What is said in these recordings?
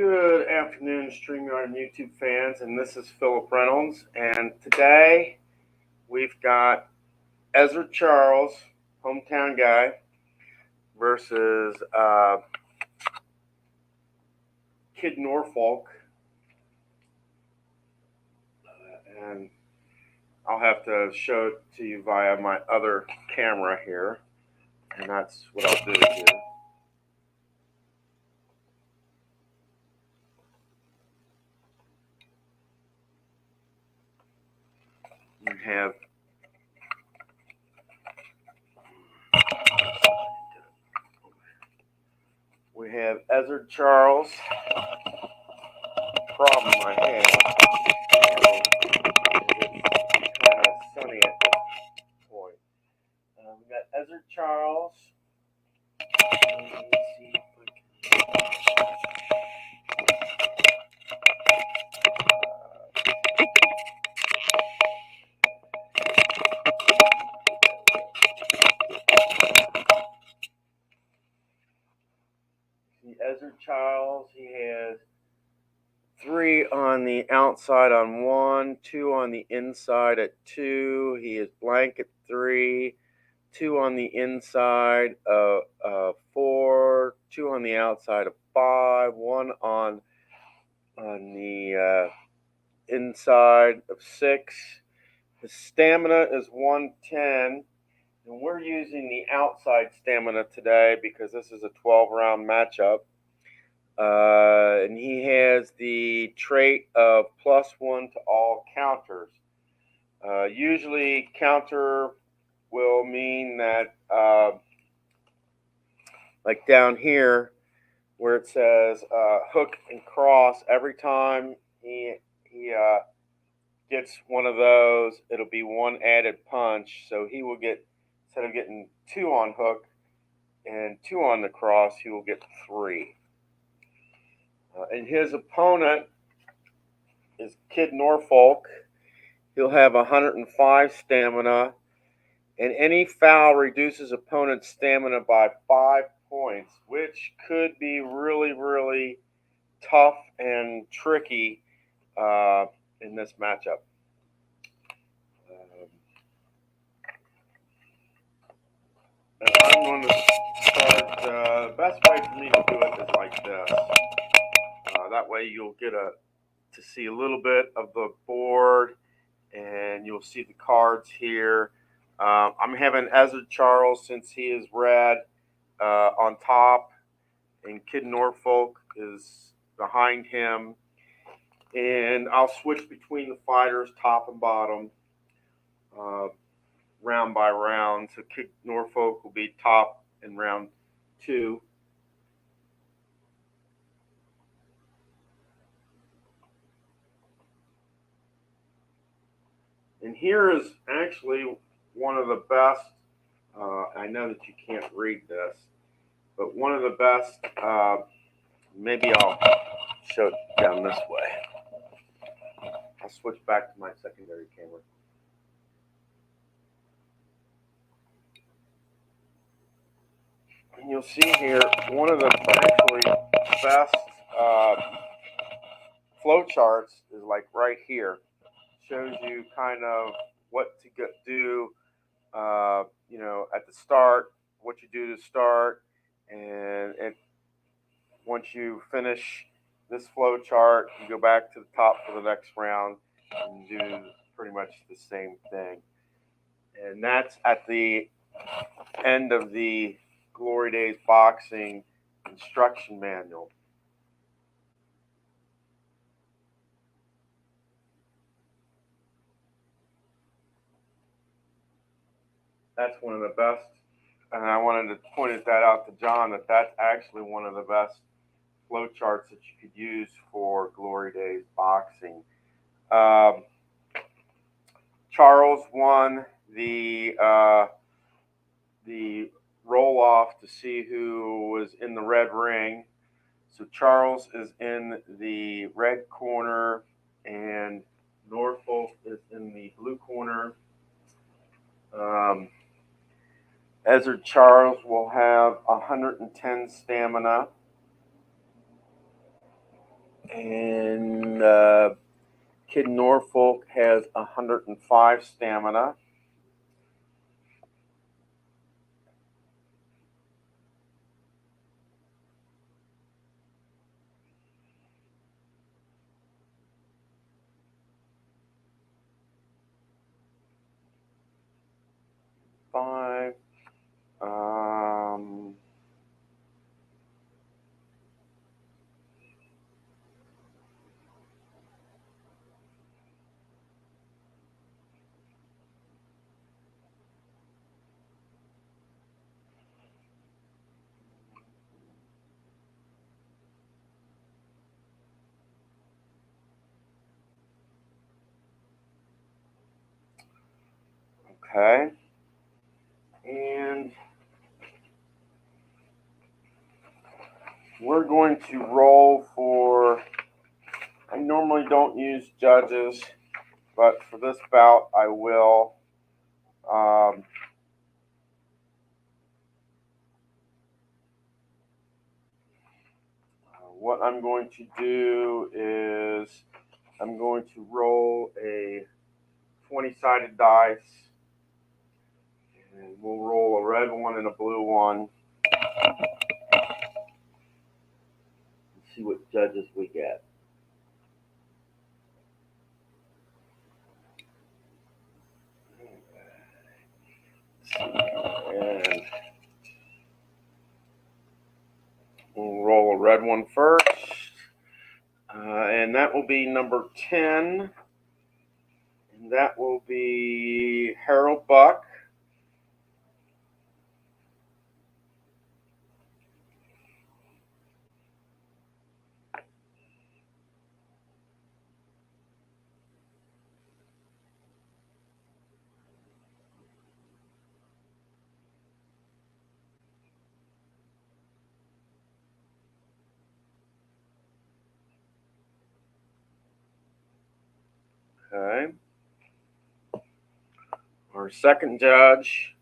Good afternoon, StreamYard and YouTube fans, and this is Philip Reynolds. And today we've got Ezra Charles, hometown guy, versus Kid Norfolk. And I'll have to show it to you via my other camera here, and that's what I'll do here. We have Ezra Charles. Problem I have, it's kind of sunny at this point. We got Ezra Charles. Let's see if we can see Ezra Charles. He has 3 on the outside on 1, 2 on the inside at 2. He is blank at 3, 2 on the inside of 4, 2 on the outside of 5, 1 on the inside of 6. His stamina is 110, and we're using the outside stamina today because this is a 12-round matchup. And he has the trait of +1 to all counters. Usually counter will mean that, like down here where it says hook and cross, every time he gets one of those, it'll be 1 added punch. So he will get, instead of getting 2 on hook and 2 on the cross, he will get 3. And his opponent is Kid Norfolk. He'll have 105 stamina, and any foul reduces opponent's stamina by 5 points, which could be really, really tough and tricky in this matchup. I'm going to start, the best way for me to do it is like this. That way you'll get to see a little bit of the board, and you'll see the cards here. I'm having Ezra Charles, since he is red, on top, and Kid Norfolk is behind him. And I'll switch between the fighters, top and bottom, round by round. So Kid Norfolk will be top in round 2. And here is actually one of the best, I know that you can't read this, but one of the best, maybe I'll show it down this way. I'll switch back to my secondary camera. And you'll see here, one of the actually best flow charts is like right here. Shows you kind of what to do, at the start, what you do to start, and once you finish this flow chart, you go back to the top for the next round and do pretty much the same thing. And that's at the end of the Glory Days Boxing instruction manual. That's one of the best, and I wanted to point that out to John, that that's actually one of the best flow charts that you could use for Glory Days Boxing. Charles won the roll off to see who was in the red ring. So Charles is in the red corner, and Norfolk is in the blue corner. Ezra Charles will have 110 stamina. And Kid Norfolk has 105 stamina. Five. Okay. And we're going to roll for, I normally don't use judges, but for this bout I will. What I'm going to do is I'm going to roll a 20-sided dice, and we'll roll a red one and a blue one and see what judges we get. And we'll roll a red one first, and that will be number 10, and that will be Harold Buck. Okay. Our second judge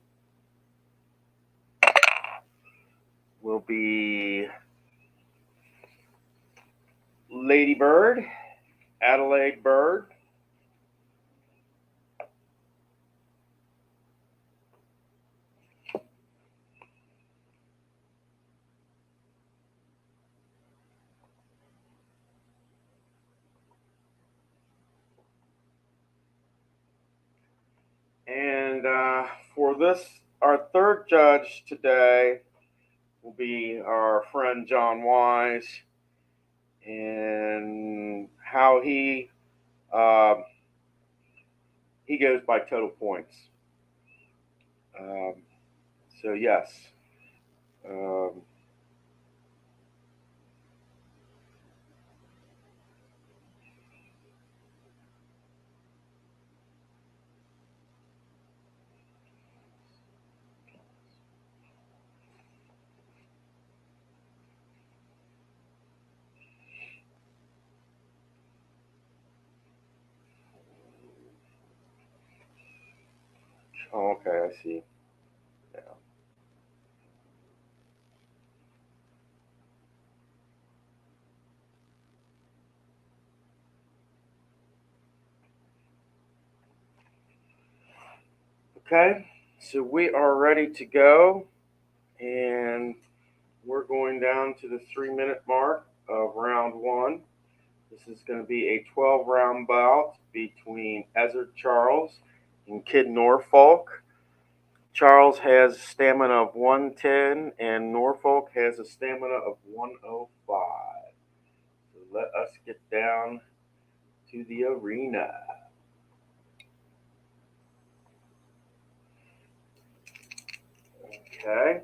will be Lady Bird, Adelaide Bird. And for this, our third judge today will be our friend John Wise, and how he goes by total points. So yes. Um, oh, okay, I see. Yeah. Okay, so we are ready to go, and we're going down to the 3-minute mark of round one. This is going to be a 12-round bout between Ezzard Charles and Kid Norfolk. Charles has stamina of 110, and Norfolk has a stamina of 105. So let us get down to the arena. Okay.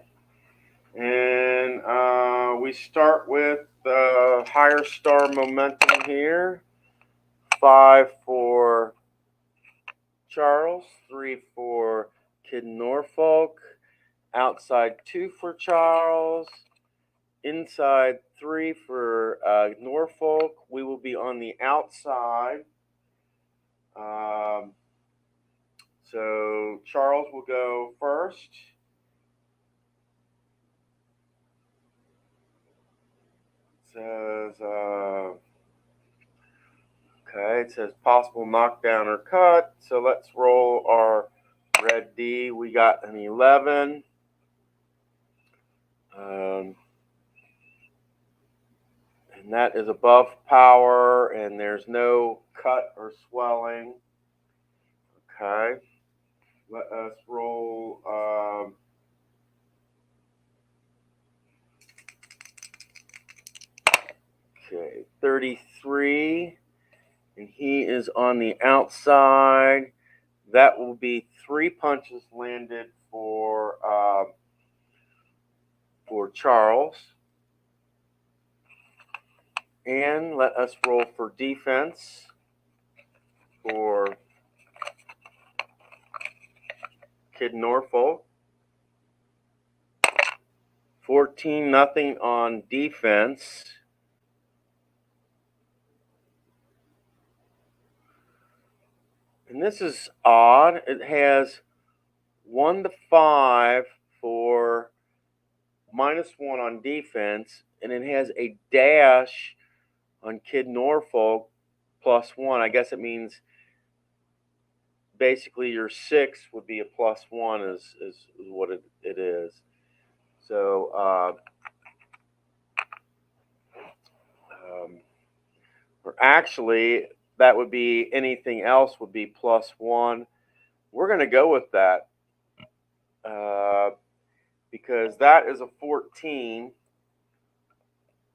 And we start with higher star momentum here. 5 for Charles, 3 for Kid Norfolk, outside 2 for Charles, inside 3 for Norfolk. We will be on the outside. So Charles will go first. Says Okay, it says possible knockdown or cut. So let's roll our red D. We got an 11. And that is above power, and there's no cut or swelling. Okay, let us roll. Okay, 33, and he is on the outside. That will be 3 punches landed for Charles. And let us roll for defense for Kid Norfolk. 14-0 on defense. And this is odd. It has 1 to 5 for -1 on defense, and it has a dash on Kid Norfolk +1. I guess it means basically your 6 would be a +1 is what it is. So or actually that would be anything else would be +1. We're going to go with that because that is a 14.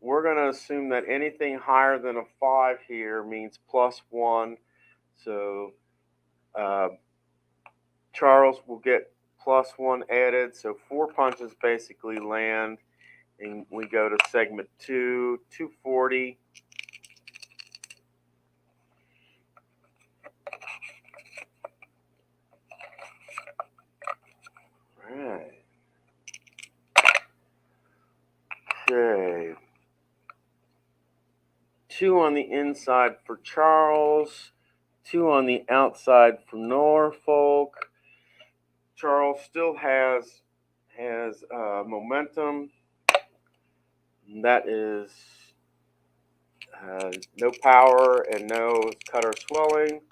We're going to assume that anything higher than a 5 here means +1. So Charles will get +1 added. So 4 punches basically land. And we go to segment 2, 240. All right. Okay. 2 on the inside for Charles, 2 on the outside for Norfolk. Charles still has momentum. That is no power and no cut or swelling.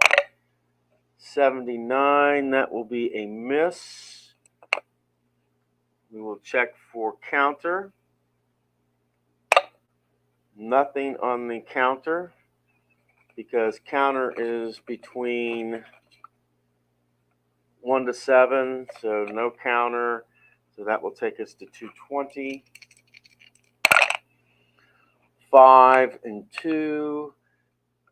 79, that will be a miss. We will check for counter. Nothing on the counter because counter is between 1 to 7, so no counter. So that will take us to 220. 5 and 2.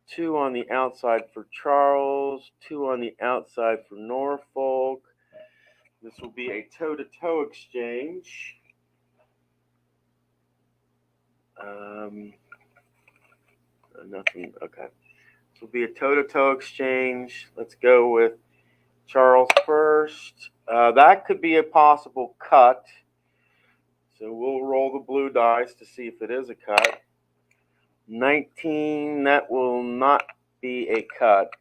2 on the outside for Charles. 2 on the outside for Norfolk. This will be a toe-to-toe exchange. Nothing. Okay. This will be a toe-to-toe exchange. Let's go with Charles first. That could be a possible cut. So we'll roll the blue dice to see if it is a cut. 19, that will not be a cut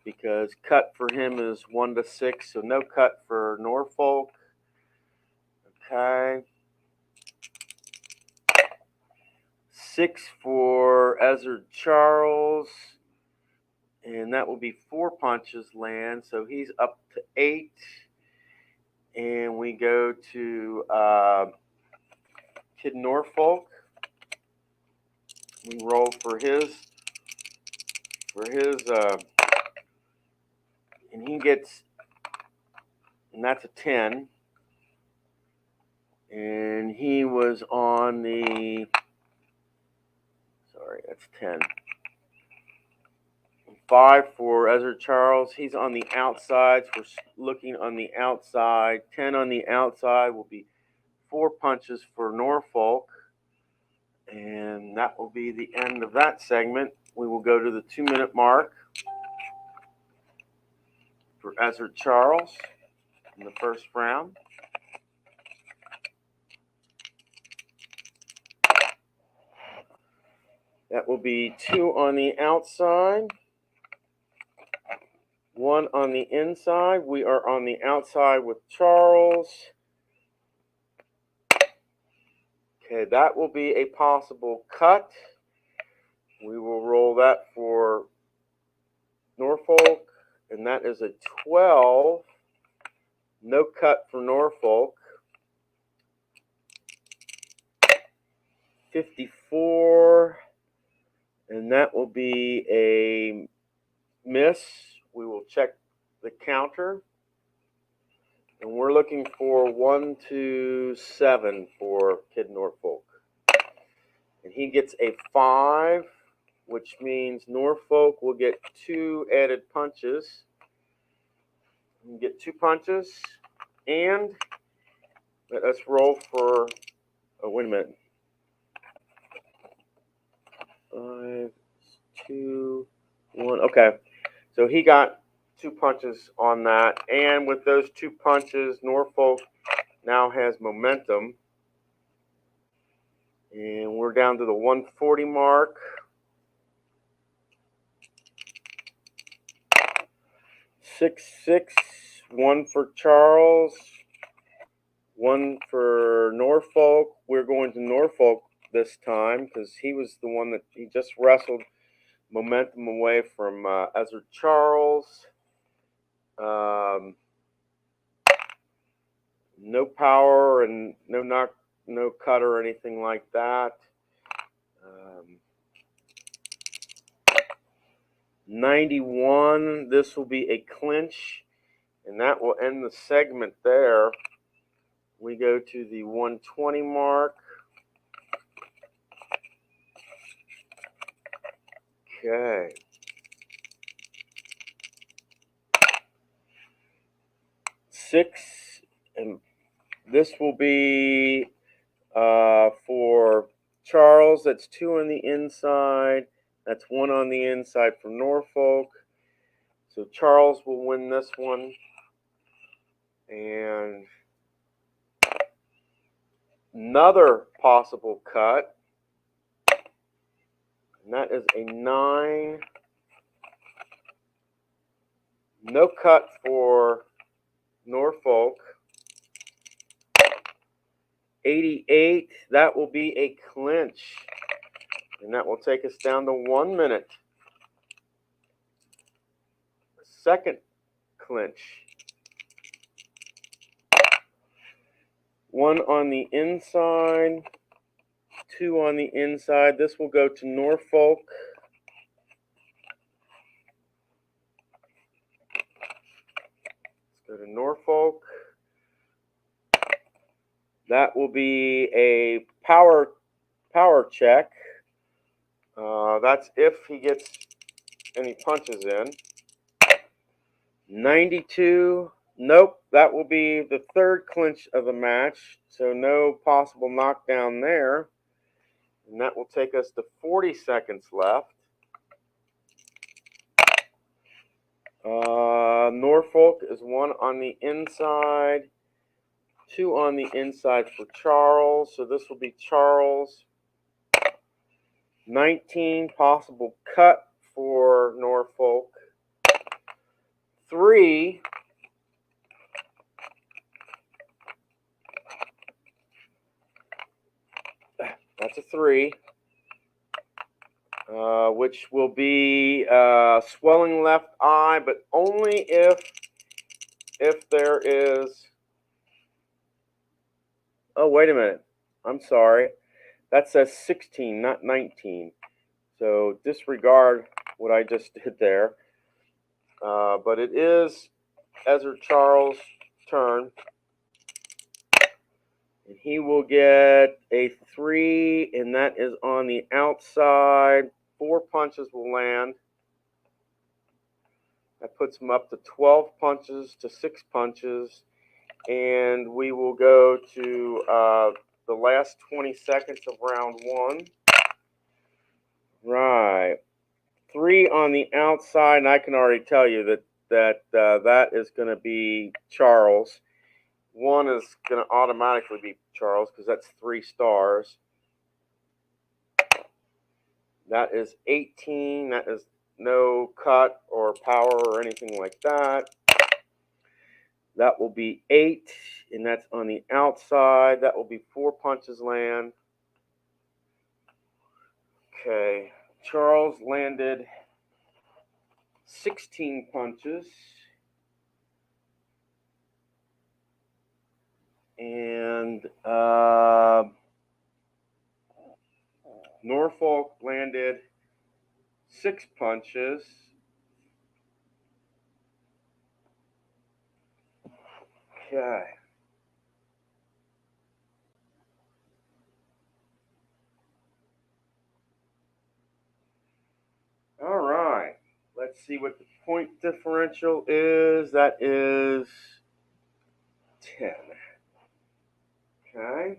because cut for him is 1 to 6, so no cut for Norfolk. Okay. 6 for Ezra Charles, and that will be 4 punches land, so he's up to 8. And we go to Kid Norfolk. We roll for his, and he gets, and that's a 10. And he was on the, sorry, that's 10. 5 for Ezra Charles. He's on the outside, so we're looking on the outside. 10 on the outside will be 4 punches for Norfolk. And that will be the end of that segment. We will go to the 2-minute mark for Ezra Charles in the first round. That will be 2 on the outside, 1 on the inside. We are on the outside with Charles. Okay, that will be a possible cut. We will roll that for Norfolk, and that is a 12. No cut for Norfolk. 54, and that will be a miss. We will check the counter, and we're looking for 1, 2, 7 for Kid Norfolk. And he gets a 5, which means Norfolk will get 2 added punches. You get 2 punches, and let us roll for, oh, wait a minute. 5, 2, 1. Okay, so he got 2 punches on that, and with those 2 punches, Norfolk now has momentum, and we're down to the 140 mark. 6, 6, 1 for Charles, 1 for Norfolk. We're going to Norfolk this time because he was the one that he just wrestled momentum away from Ezra Charles. No power and no knock, no cut or anything like that. 91. This will be a clinch, and that will end the segment there. We go to the 120 mark. Okay. 6, and this will be for Charles. That's 2 on the inside. That's 1 on the inside for Norfolk. So Charles will win this one. And another possible cut. And that is a 9. No cut for Norfolk. 88. That will be a clinch. And that will take us down to 1 minute. Second clinch. 1 on the inside. 2 on the inside. This will go to Norfolk. Let's go to Norfolk. That will be a power check. That's if he gets any punches in. 92. Nope. That will be the third clinch of the match. So no possible knockdown there. And that will take us to 40 seconds left. Norfolk is 1 on the inside, 2 on the inside for Charles. So this will be Charles. 19, possible cut for Norfolk. 3. That's a 3. Which will be swelling left eye, but only if there is. Oh, wait a minute. I'm sorry. That says 16, not 19. So disregard what I just did there. But it is Ezra Charles' turn. And he will get a 3, and that is on the outside. 4 punches will land. That puts him up to 12 punches to 6 punches. And we will go to the last 20 seconds of round 1. Right. 3 on the outside, and I can already tell you that is going to be Charles. 1 is going to automatically be Charles because that's 3 stars. That is 18. That is no cut or power or anything like that. That will be 8, and that's on the outside. That will be 4 punches land. Okay, Charles landed 16 punches. And Norfolk landed 6 punches. Okay. All right. Let's see what the point differential is. That is 10. Okay.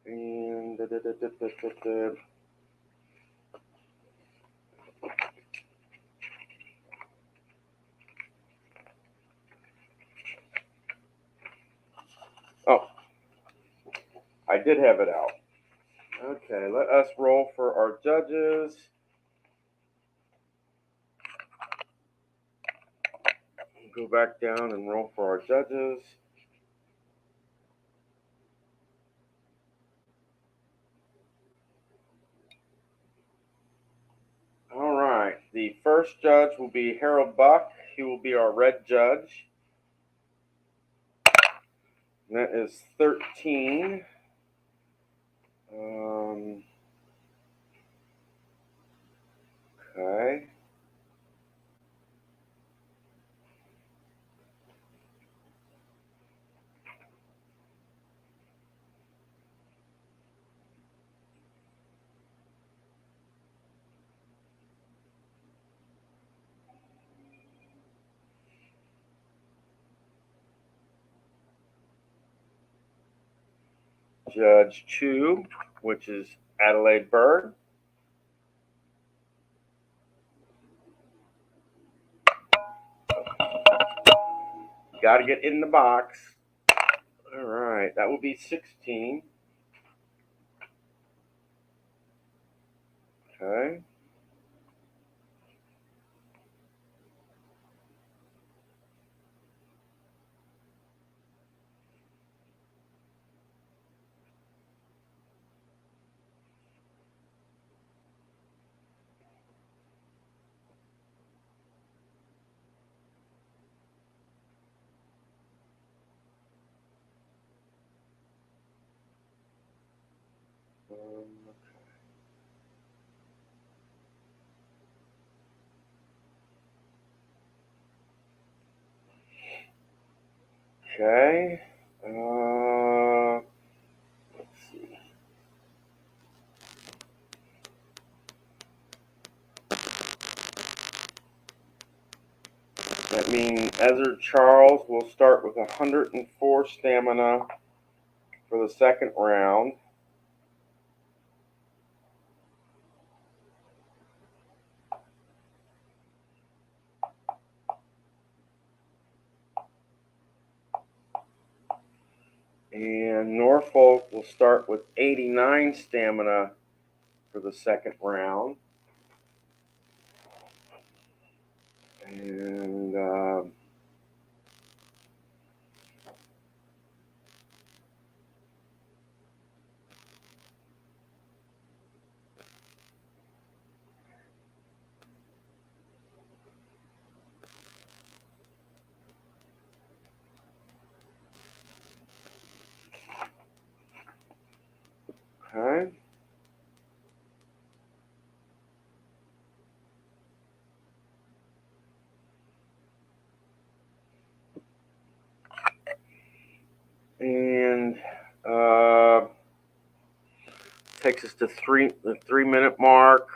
And oh, I did have it out. Okay, let us roll for our judges. Go back down and roll for our judges. All right, the first judge will be Harold Buck. He will be our red judge. And that is 13. Okay. Judge 2, which is Adelaide Bird. Got to get in the box. All right, that will be 16. Okay. Okay. Let's see. That means Ezra Charles will start with 104 stamina for the second round. And Norfolk will start with 89 stamina for the second round. And okay. And takes us to the 3-minute mark.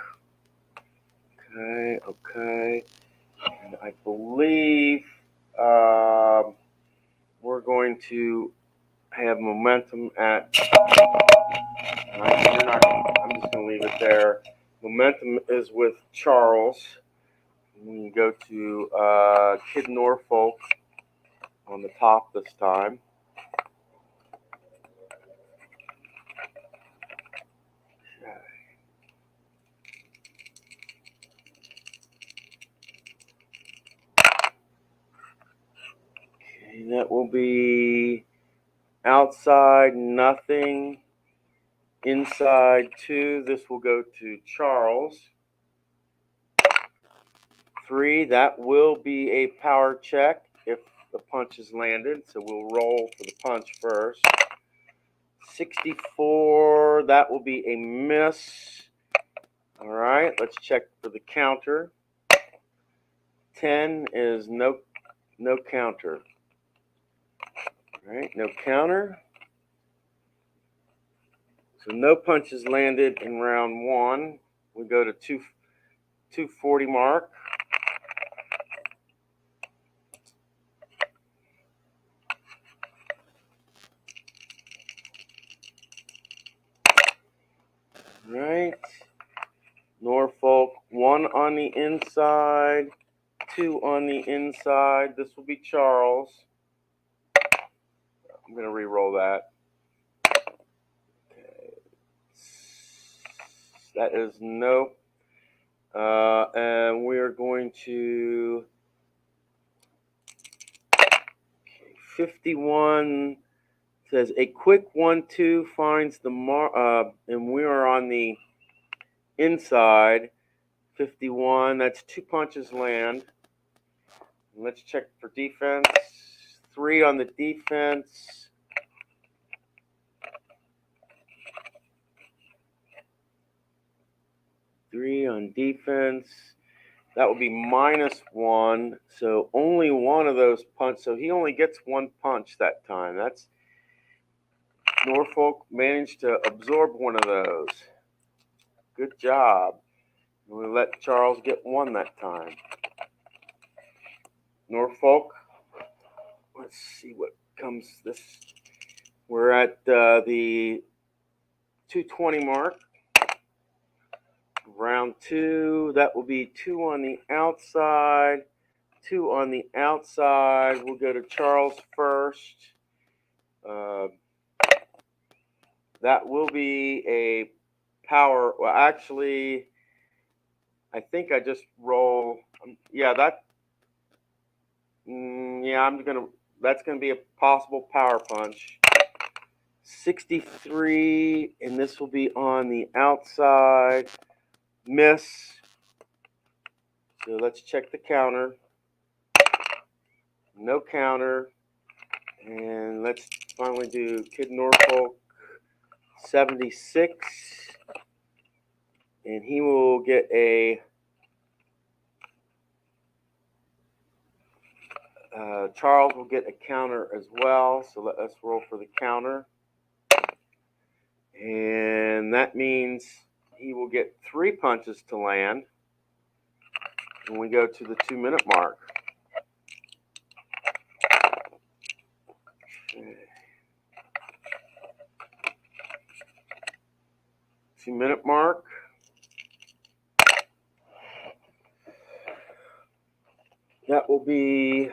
Okay. And I believe we're going to have momentum at. I'm just going to leave it there. Momentum is with Charles. We can go to Kid Norfolk on the top this time. Okay, that will be outside nothing, inside 2. This will go to Charles. 63, that will be a power check if the punch is landed. So we'll roll for the punch first. 64, that will be a miss. All right, let's check for the counter. 10 is no counter. All right, no counter. So no punches landed in round one. We go to 240 mark. All right. Norfolk, 1 on the inside, 2 on the inside. This will be Charles. I'm going to re-roll that. Okay. That is no. And we're going to 51 says a quick 1-2 finds the mark, and we are on the inside. 51. That's 2 punches land. Let's check for defense. 3 on the defense. Three on defense. That will be -1. So only one of those punches. So he only gets 1 punch that time. That's Norfolk managed to absorb one of those. Good job. We let Charles get 1 that time. Norfolk. Let's see what comes this. We're at the 220 mark. Round 2, that will be 2 on the outside, 2 on the outside. We'll go to Charles first. That will be a power. Well, actually, I think I just roll. Yeah, that. Yeah, that's gonna be a possible power punch. 63, and this will be on the outside. Miss. So let's check the counter. No counter. And let's finally do Kid Norfolk 76. And he will get a Charles will get a counter as well. So let's roll for the counter. And that means he will get 3 punches to land. And we go to the 2-minute mark. Okay. 2-minute mark. That will be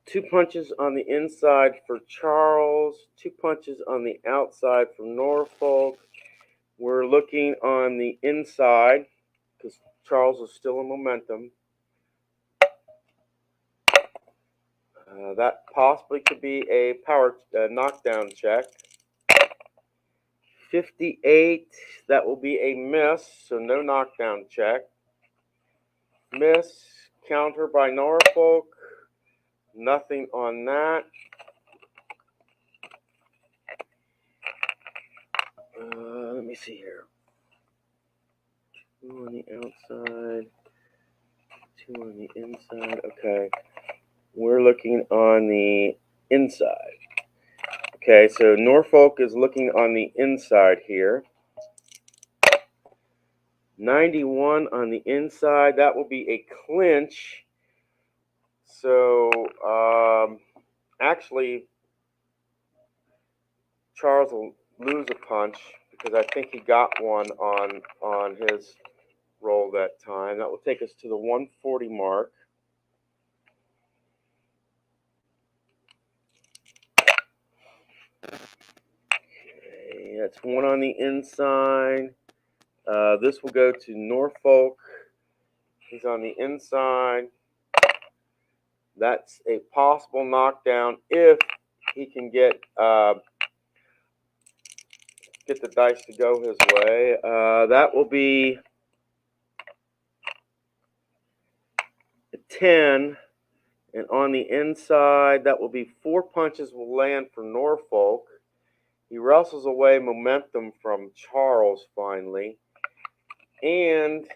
2 punches on the inside for Charles, 2 punches on the outside for Norfolk. We're looking on the inside because Charles is still in momentum. That possibly could be a power knockdown check. 58, that will be a miss, so no knockdown check. Miss, counter by Norfolk. Nothing on that. Let me see here. 2 on the outside, 2 on the inside. Okay. We're looking on the inside. Okay, so Norfolk is looking on the inside here. 91 on the inside. That will be a clinch. So, actually, Charles will lose a punch because I think he got one on his roll that time. That will take us to the 140 mark. Okay, that's 1 on the inside. This will go to Norfolk. He's on the inside. That's a possible knockdown if he can get the dice to go his way. That will be 10. And on the inside, that will be 4 punches will land for Norfolk. He wrestles away momentum from Charles finally. And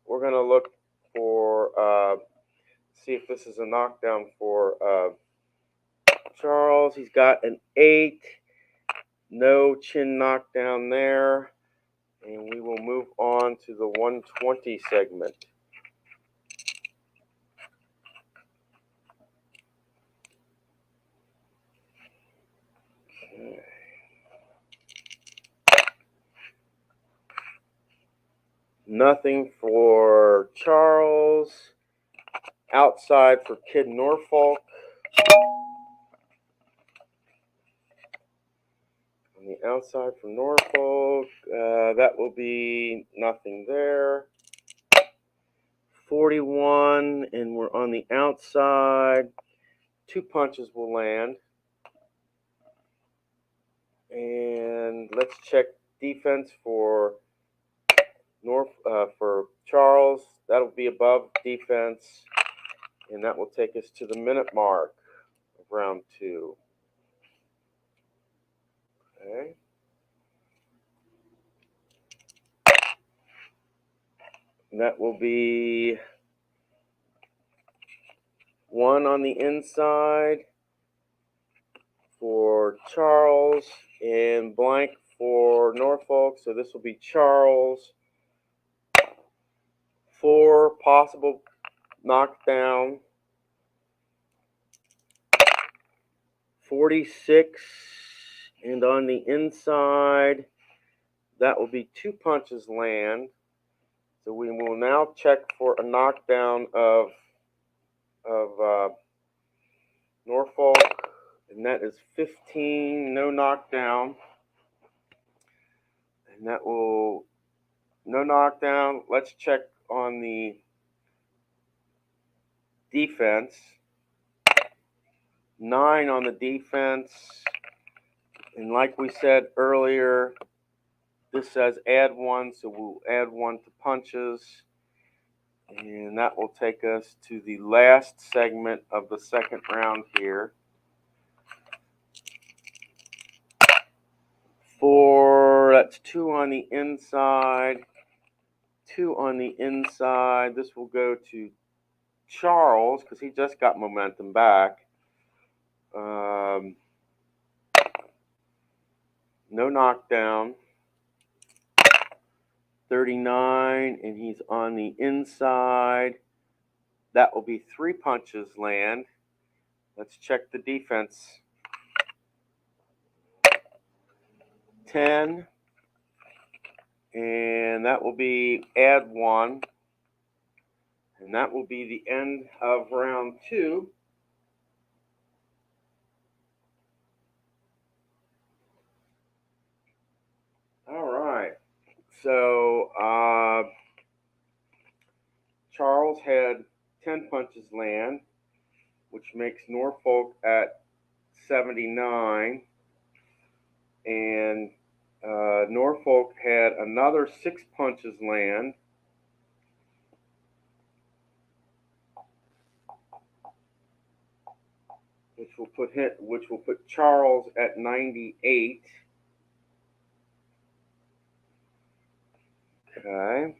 we're gonna look for see if this is a knockdown for Charles. He's got an 8, no chin knockdown there. And we will move on to the 120 segment. Okay. Nothing for Charles. Outside for Kid Norfolk. On the outside for Norfolk, that will be nothing there. 41, and we're on the outside. 2 punches will land. And let's check defense for for Charles. That'll be above defense, and that will take us to the minute mark of round 2. Okay. And that will be 1 on the inside for Charles and blank for Norfolk. So this will be Charles. 4 possible knockdown. 46, and on the inside, that will be 2 punches land. So we will now check for a knockdown of Norfolk, and that is 15, no knockdown. And that will, no knockdown. Let's check on the defense. 9 on the defense. And like we said earlier, this says add 1, so we'll add 1 to punches. And that will take us to the last segment of the second round here. That's 2 on the inside. 2 on the inside. This will go to Charles because he just got momentum back. No knockdown. 39, and he's on the inside. That will be 3 punches land. Let's check the defense. 10, and that will be add 1. And that will be the end of round 2. All right. So Charles had 10 punches land, which makes Norfolk at 79. And Norfolk had another 6 punches land. Which will put Charles at 98. Okay.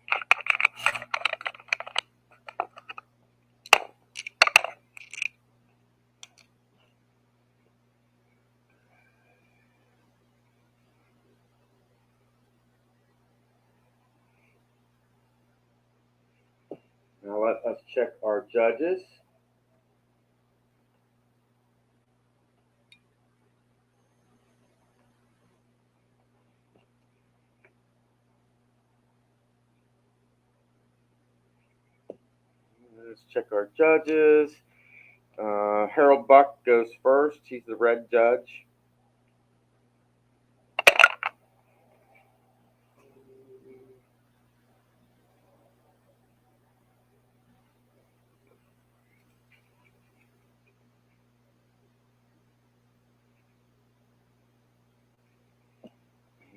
Now let us check our judges. Let's check our judges. Harold Buck goes first. He's the red judge.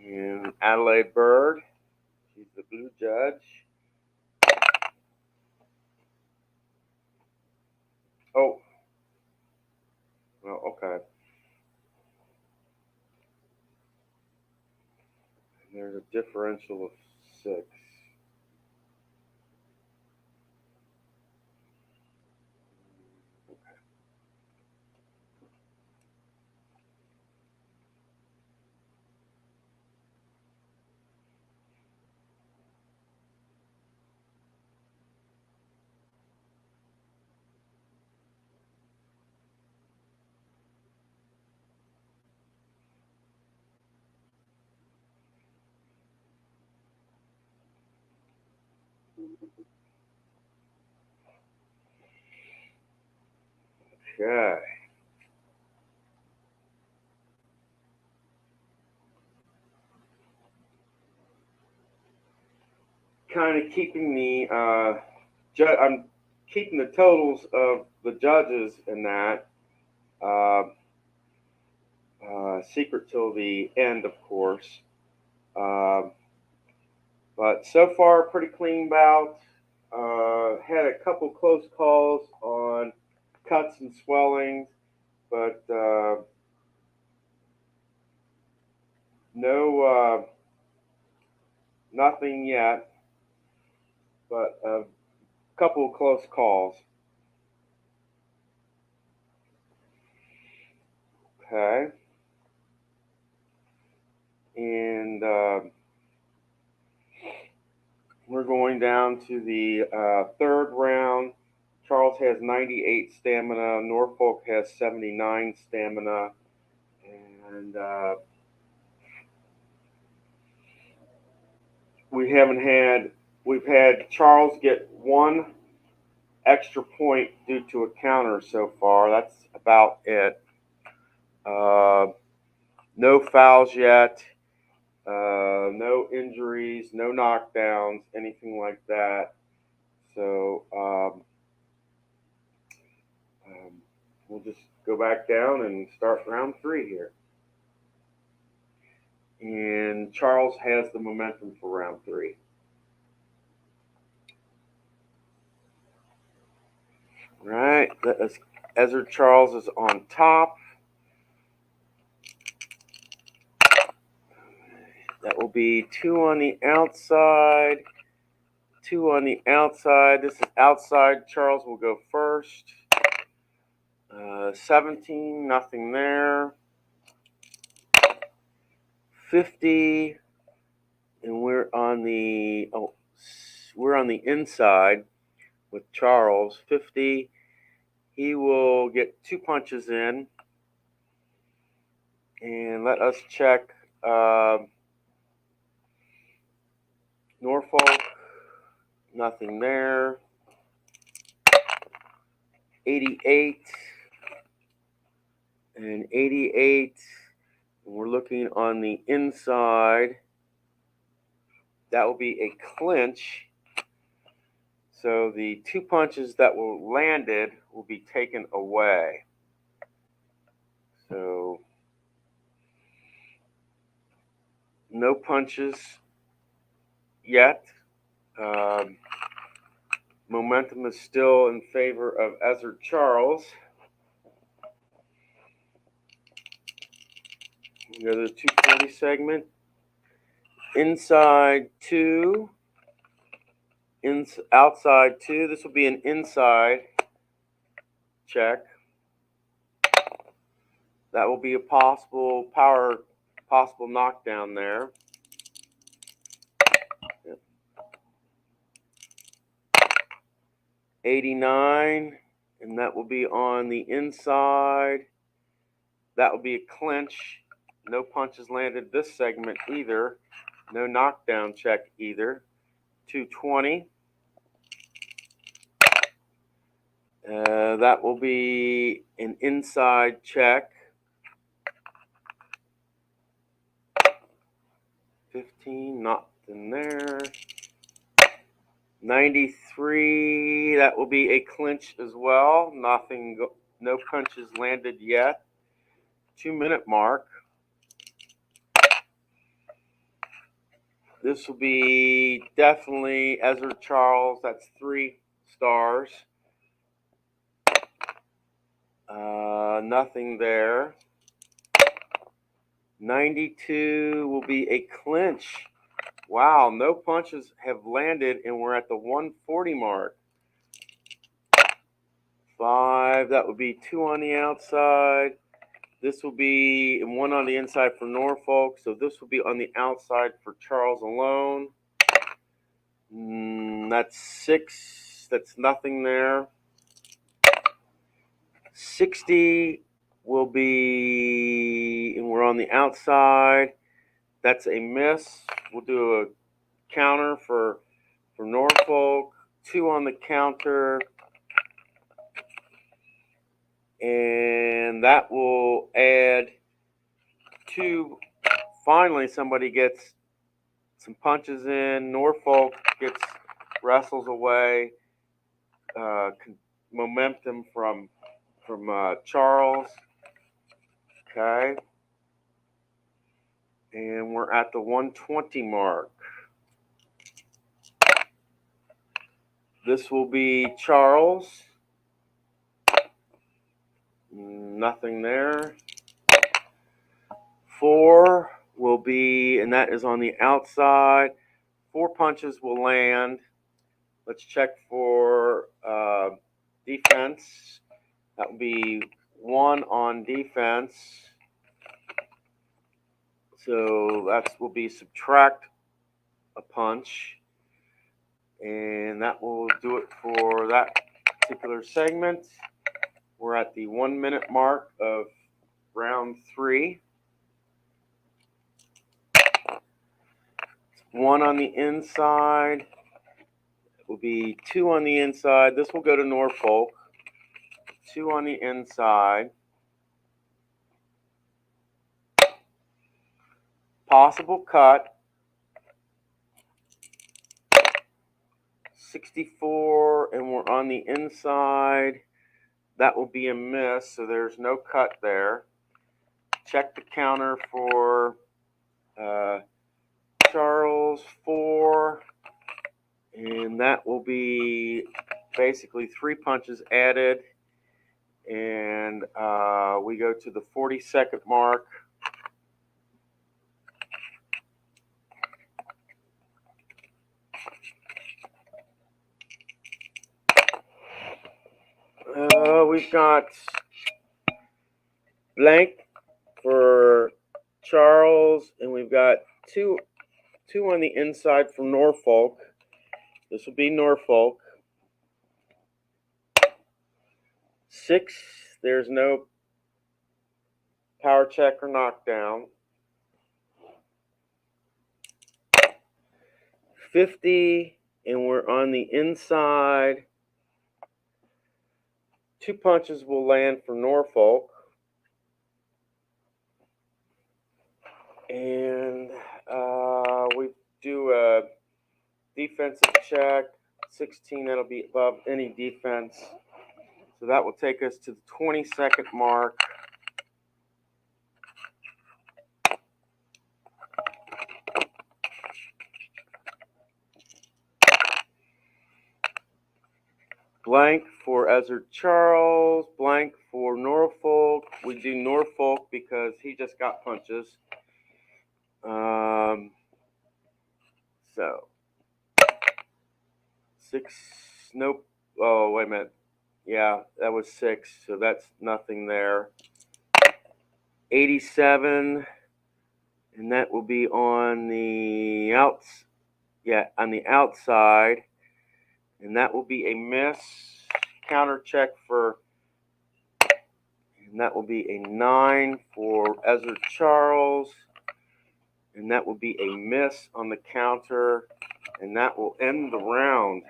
And Adelaide Bird. She's the blue judge. Oh. Oh, okay. And there's a differential of 6. Okay. Kind of keeping the I'm keeping the totals of the judges in that secret till the end, of course. But so far, pretty clean bout. Had a couple close calls on cuts and swellings, but no, nothing yet. But a couple of close calls. Okay. And we're going down to the third round. Charles has 98 stamina. Norfolk has 79 stamina. And we've had Charles get 1 extra point due to a counter so far. That's about it. No fouls yet. No injuries, no knockdowns, anything like that. So we'll just go back down and start round 3 here. And Charles has the momentum for round 3. All right, Ezra Charles is on top. That will be 2 on the outside, 2 on the outside. This is outside. Charles will go first. 17, nothing there. 50, and we're on the inside with Charles. 50, he will get 2 punches in, and let us check Norfolk. Nothing there. 88 and 88. We're looking on the inside. That will be a clinch. So the 2 punches that were landed will be taken away. So no punches yet. Momentum is still in favor of Ezra Charles. We go to the 240 segment. Inside 2. Outside 2. This will be an inside check. That will be a possible knockdown there. Yep. 89, and that will be on the inside. That will be a clinch. No punches landed this segment either. No knockdown check either. 220. That will be an inside check. 15, nothing there. 93, that will be a clinch as well. No punches landed yet. 2-minute mark. This will be definitely Ezra Charles. That's 3 stars. Nothing there. 92 will be a clinch. Wow, no punches have landed, and we're at the 140 mark. 5, that would be 2 on the outside. This will be 1 on the inside for Norfolk, so this will be on the outside for Charles alone. That's 6. That's nothing there. 60 will be, and we're on the outside. That's a miss. We'll do a counter for Norfolk. 2 on the counter. And that will add 2. Finally, somebody gets some punches in. Norfolk wrestles away momentum from Charles. Okay. And we're at the 120 mark. This will be Charles. Nothing there. 4 will be, and that is on the outside. 4 punches will land. Let's check for defense. That will be 1 on defense. So that will be subtract a punch. And that will do it for that particular segment. We're at the 1 minute mark of round 3. 1 on the inside. It will be 2 on the inside. This will go to Norfolk. 2 on the inside. Possible cut. 64, and we're on the inside. That will be a miss, so there's no cut there. Check the counter for Charles. 4, and that will be basically 3 punches added. And we go to the 40-second mark. We've got blank for Charles, and we've got two on the inside from Norfolk. This will be Norfolk. 6, there's no power check or knockdown. 50, and we're on the inside. 2 punches will land for Norfolk. And we do a defensive check. 16, that'll be above any defense. So that will take us to the 20-second mark. Blank for Ezra Charles, blank for Norfolk. We do Norfolk because he just got punches. So 6, nope. Oh, wait a minute. Yeah, that was 6, so that's nothing there. 87, and that will be on the on the outside. And that will be a miss. Counter check for, and that will be a 9 for Ezra Charles. And that will be a miss on the counter. And that will end the round.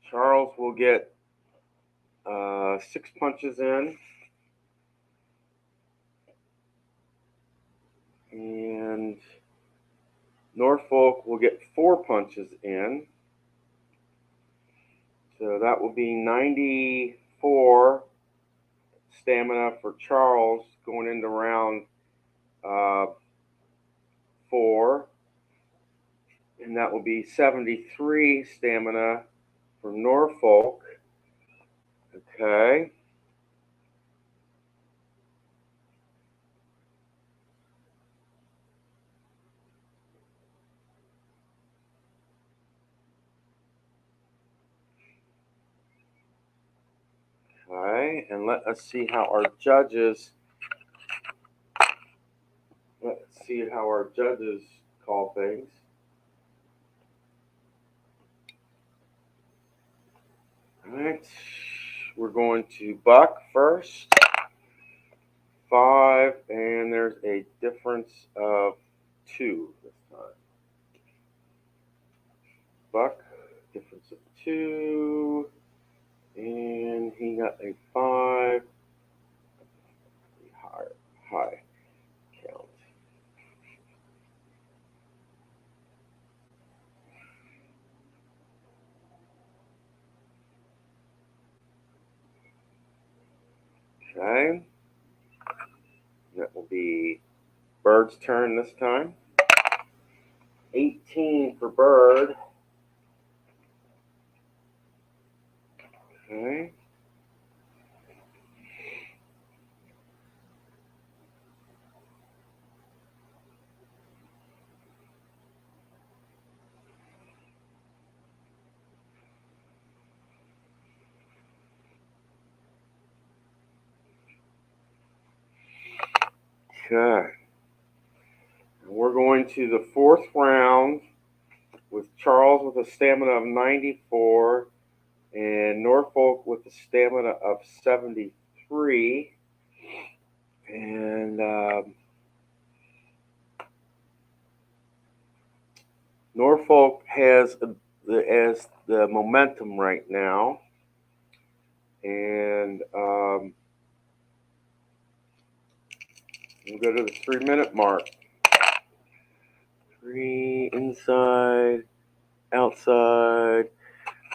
Charles will get 6 punches in. And Norfolk will get 4 punches in. So that will be 94, stamina for Charles going into round 4. And that will be 73 stamina for Norfolk. Okay. Okay, and let us see how our judges call things. All right, we're going to buck first. 5, and there's a difference of 2 this time. Buck, difference of 2, and he got a 5. High count. Okay, that will be Bird's turn this time. 18 for Bird. Okay. Okay. We're going to the 4th round with Charles with a stamina of 94 and Norfolk with a stamina of 73. And Norfolk has the momentum right now. And we'll go to the 3-minute mark. 3 inside, outside.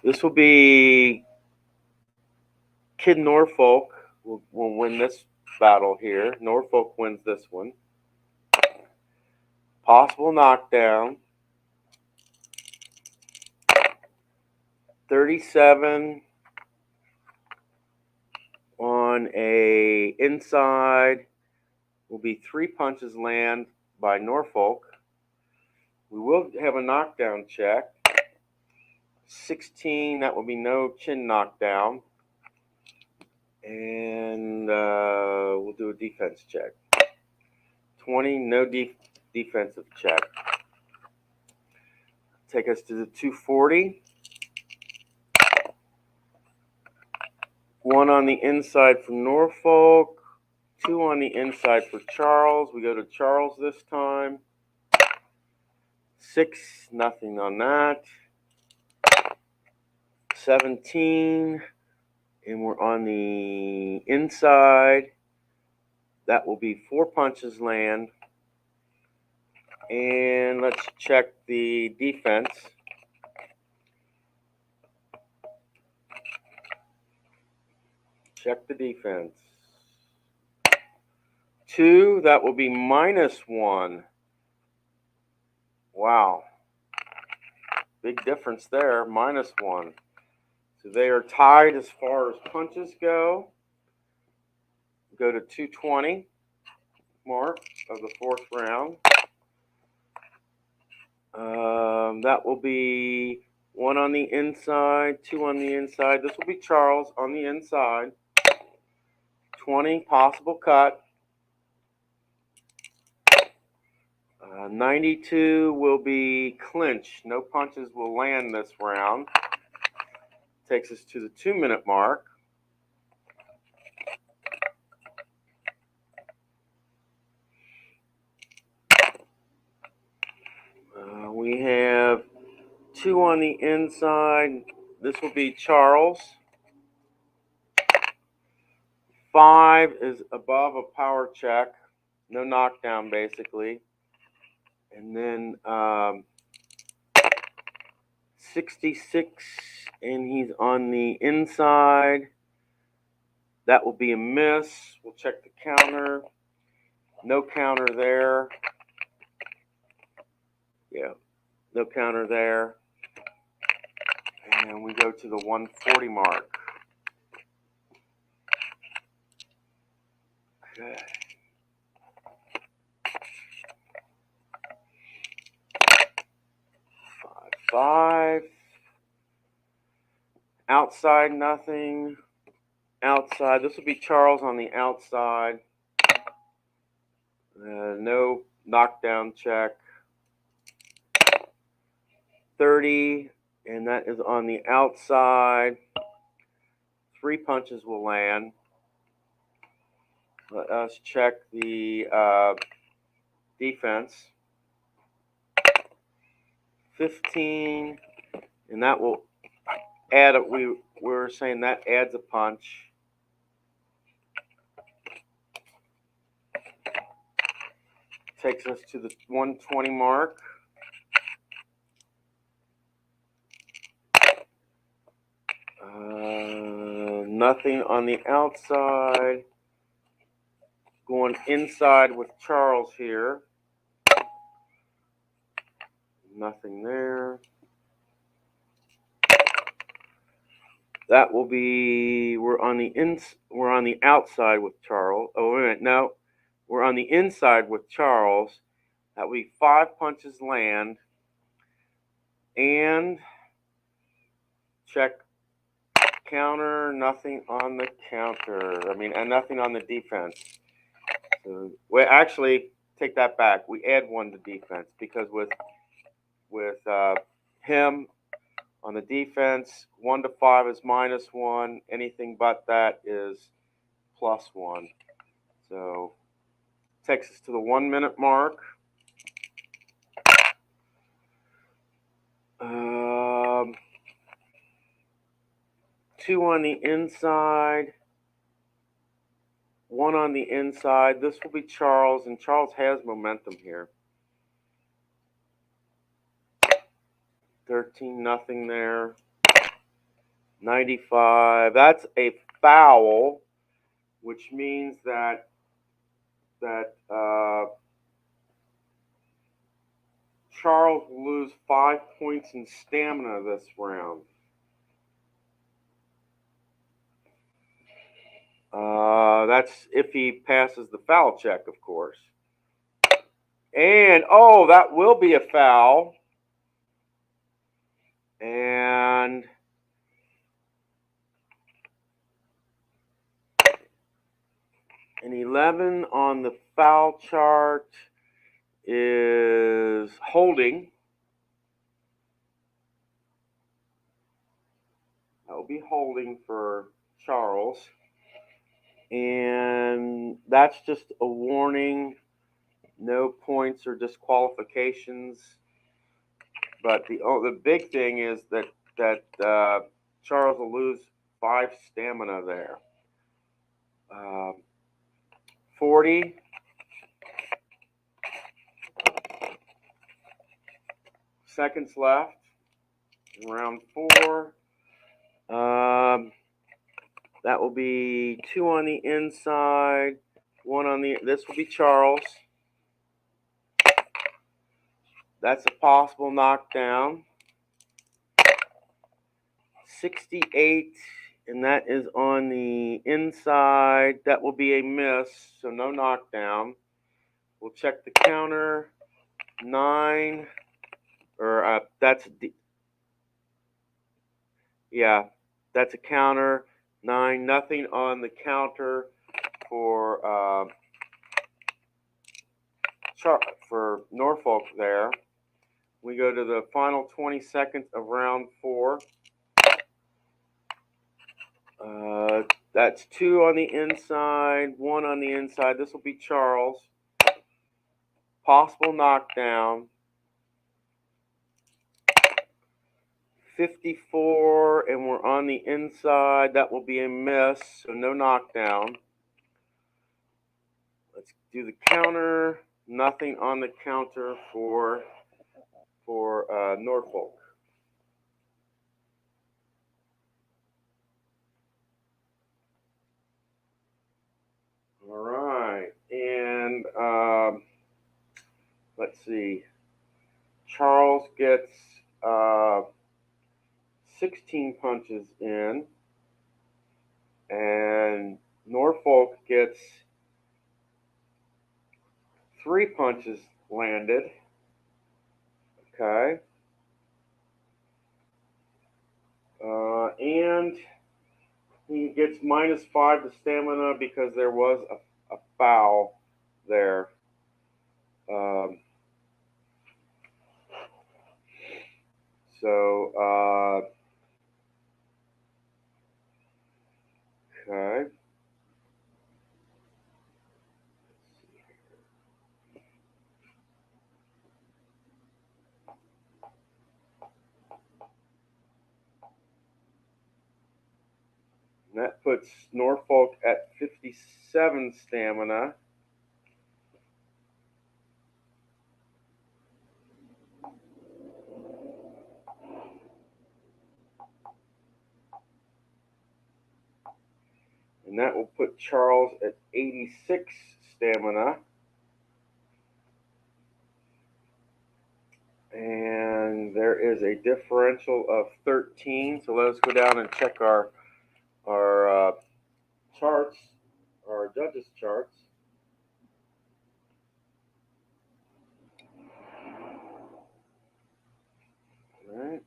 This will be Kid Norfolk will win this battle here. Norfolk wins this one. Possible knockdown. 37 on a inside will be 3 punches land by Norfolk. We will have a knockdown check. 16, that will be no chin knockdown. And we'll do a defense check. 20, no defensive check. Take us to the 240. 1 on the inside for Norfolk. 2 on the inside for Charles. We go to Charles this time. 6, nothing on that. 17, and we're on the inside. That will be 4 punches land. And let's check the defense. Check the defense. 2, that will be -1. Wow. Big difference there, -1. So they are tied as far as punches go. Go to 220 mark of the 4th round. That will be 1 on the inside, 2 on the inside. This will be Charles on the inside. 20, possible cut. 92 will be clinch. No punches will land this round. Takes us to the 2-minute mark. We have 2 on the inside. This will be Charles. 5 is above a power check. No knockdown, basically. And then 66, and he's on the inside. That will be a miss. We'll check the counter. No counter there. Yeah, no counter there. And we go to the 140 mark. Okay. Five. Outside, nothing. Outside. This will be Charles on the outside. No knockdown check. 30, and that is on the outside. 3 punches will land. Let us check the defense. 15, and that will add it. We were saying that adds a punch. Takes us to the 120 mark. Nothing on the outside. Going inside with Charles here. Nothing there. That will be, we're on the outside with Charles. Oh, wait a minute, no. We're on the inside with Charles. That will be 5 punches land. And check counter, nothing on the counter. And nothing on the defense. So, well, actually, take that back. We add 1 to defense because with him on the defense, 1 to 5 is -1. Anything but that is +1. So takes us to the 1 minute mark. 2 on the inside, 1 on the inside. This will be Charles, and Charles has momentum here. 13, nothing there. 95. That's a foul, which means that Charles will lose 5 points in stamina this round. That's if he passes the foul check, of course. And, oh, that will be a foul. And an 11 on the foul chart is holding. That will be holding for Charles. And that's just a warning. No points or disqualifications. But the big thing is that Charles will lose 5 stamina there. 40. Seconds left. Round 4. That will be 2 on the inside, 1 on the. This will be Charles. That's a possible knockdown. 68, and that is on the inside. That will be a miss, so no knockdown. We'll check the counter. 9, or that's yeah, that's a counter. 9, nothing on the counter for Norfolk there. We go to the final 20 seconds of round 4. That's 2 on the inside, 1 on the inside. This will be Charles. Possible knockdown. 54, and we're on the inside. That will be a miss, so no knockdown. Let's do the counter. Nothing on the counter for Norfolk. All right, and let's see. Charles gets 16 punches in, and Norfolk gets 3 punches landed. Okay. And he gets -5 to stamina because there was a foul there. Um, so, okay. And that puts Norfolk at 57 stamina. And that will put Charles at 86 stamina. And there is a differential of 13. So let us go down and check our charts, our judges' charts. All right.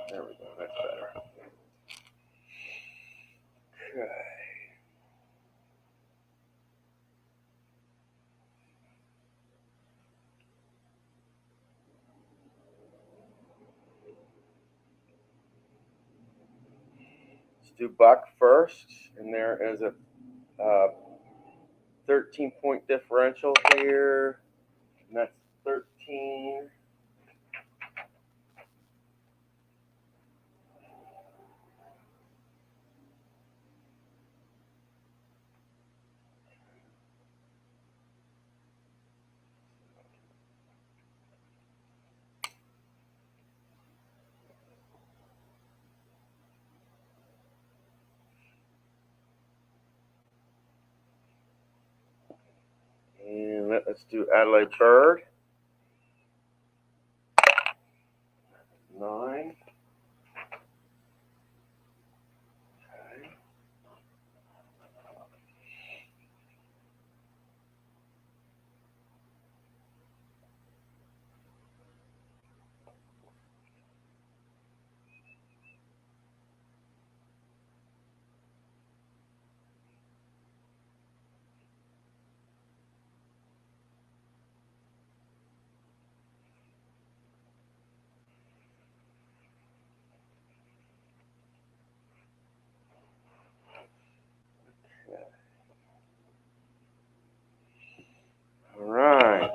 There we go. That's better. Okay. Let's do Buck first, and there is a 13-point differential here, and that's 13. And let's do Adelaide Bird. 9. Okay. All right.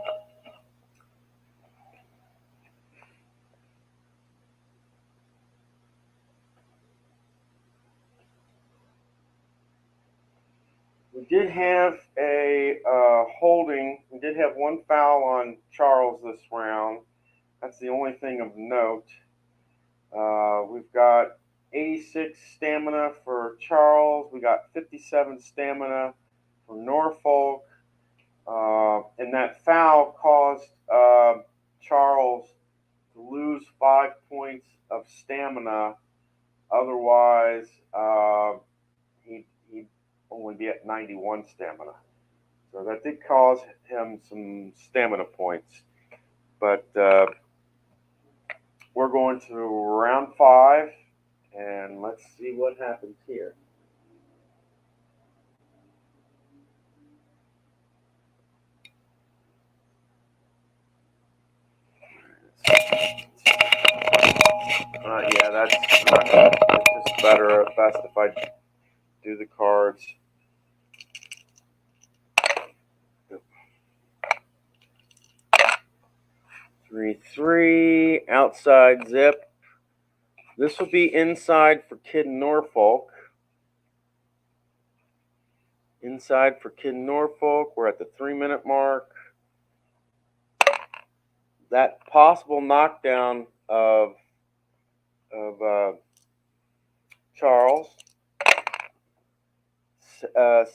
We did have a holding. We did have one foul on Charles this round. That's the only thing of note. We've got 86 stamina for Charles. We got 57 stamina for Norfolk. And that foul caused Charles to lose 5 points of stamina. Otherwise, he'd only be at 91 stamina. So that did cause him some stamina points. But we're going to round 5, and let's see what happens here. Yeah, that's it's just better best if I do the cards. 3-3 outside zip. This will be inside for Kid Norfolk. Inside for Kid Norfolk. We're at the 3-minute mark. That possible knockdown of of Charles.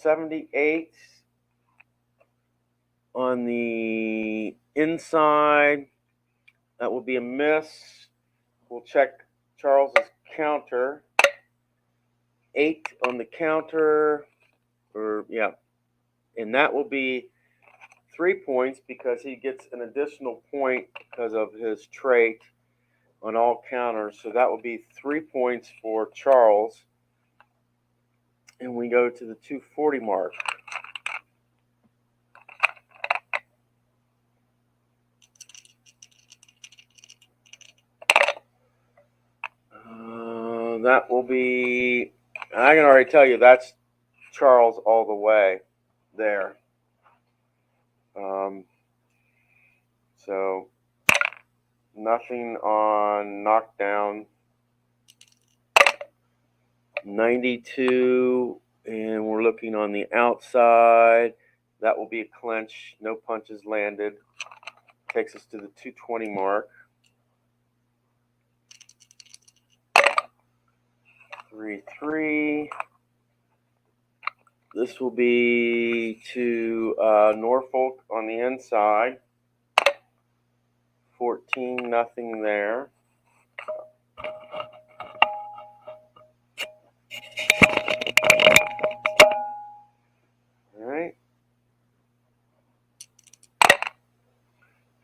78 on the inside. That will be a miss. We'll check Charles's counter. 8 on the counter, and that will be 3 points because he gets an additional point because of his trait on all counters. So that will be 3 points for Charles. And we go to the 240 mark. That will be, I can already tell you that's Charles all the way there. So nothing on knockdown. 92, and we're looking on the outside. That will be a clinch. No punches landed. Takes us to the 220 mark. 3-3. This will be to Norfolk on the inside. 14, nothing there. All right.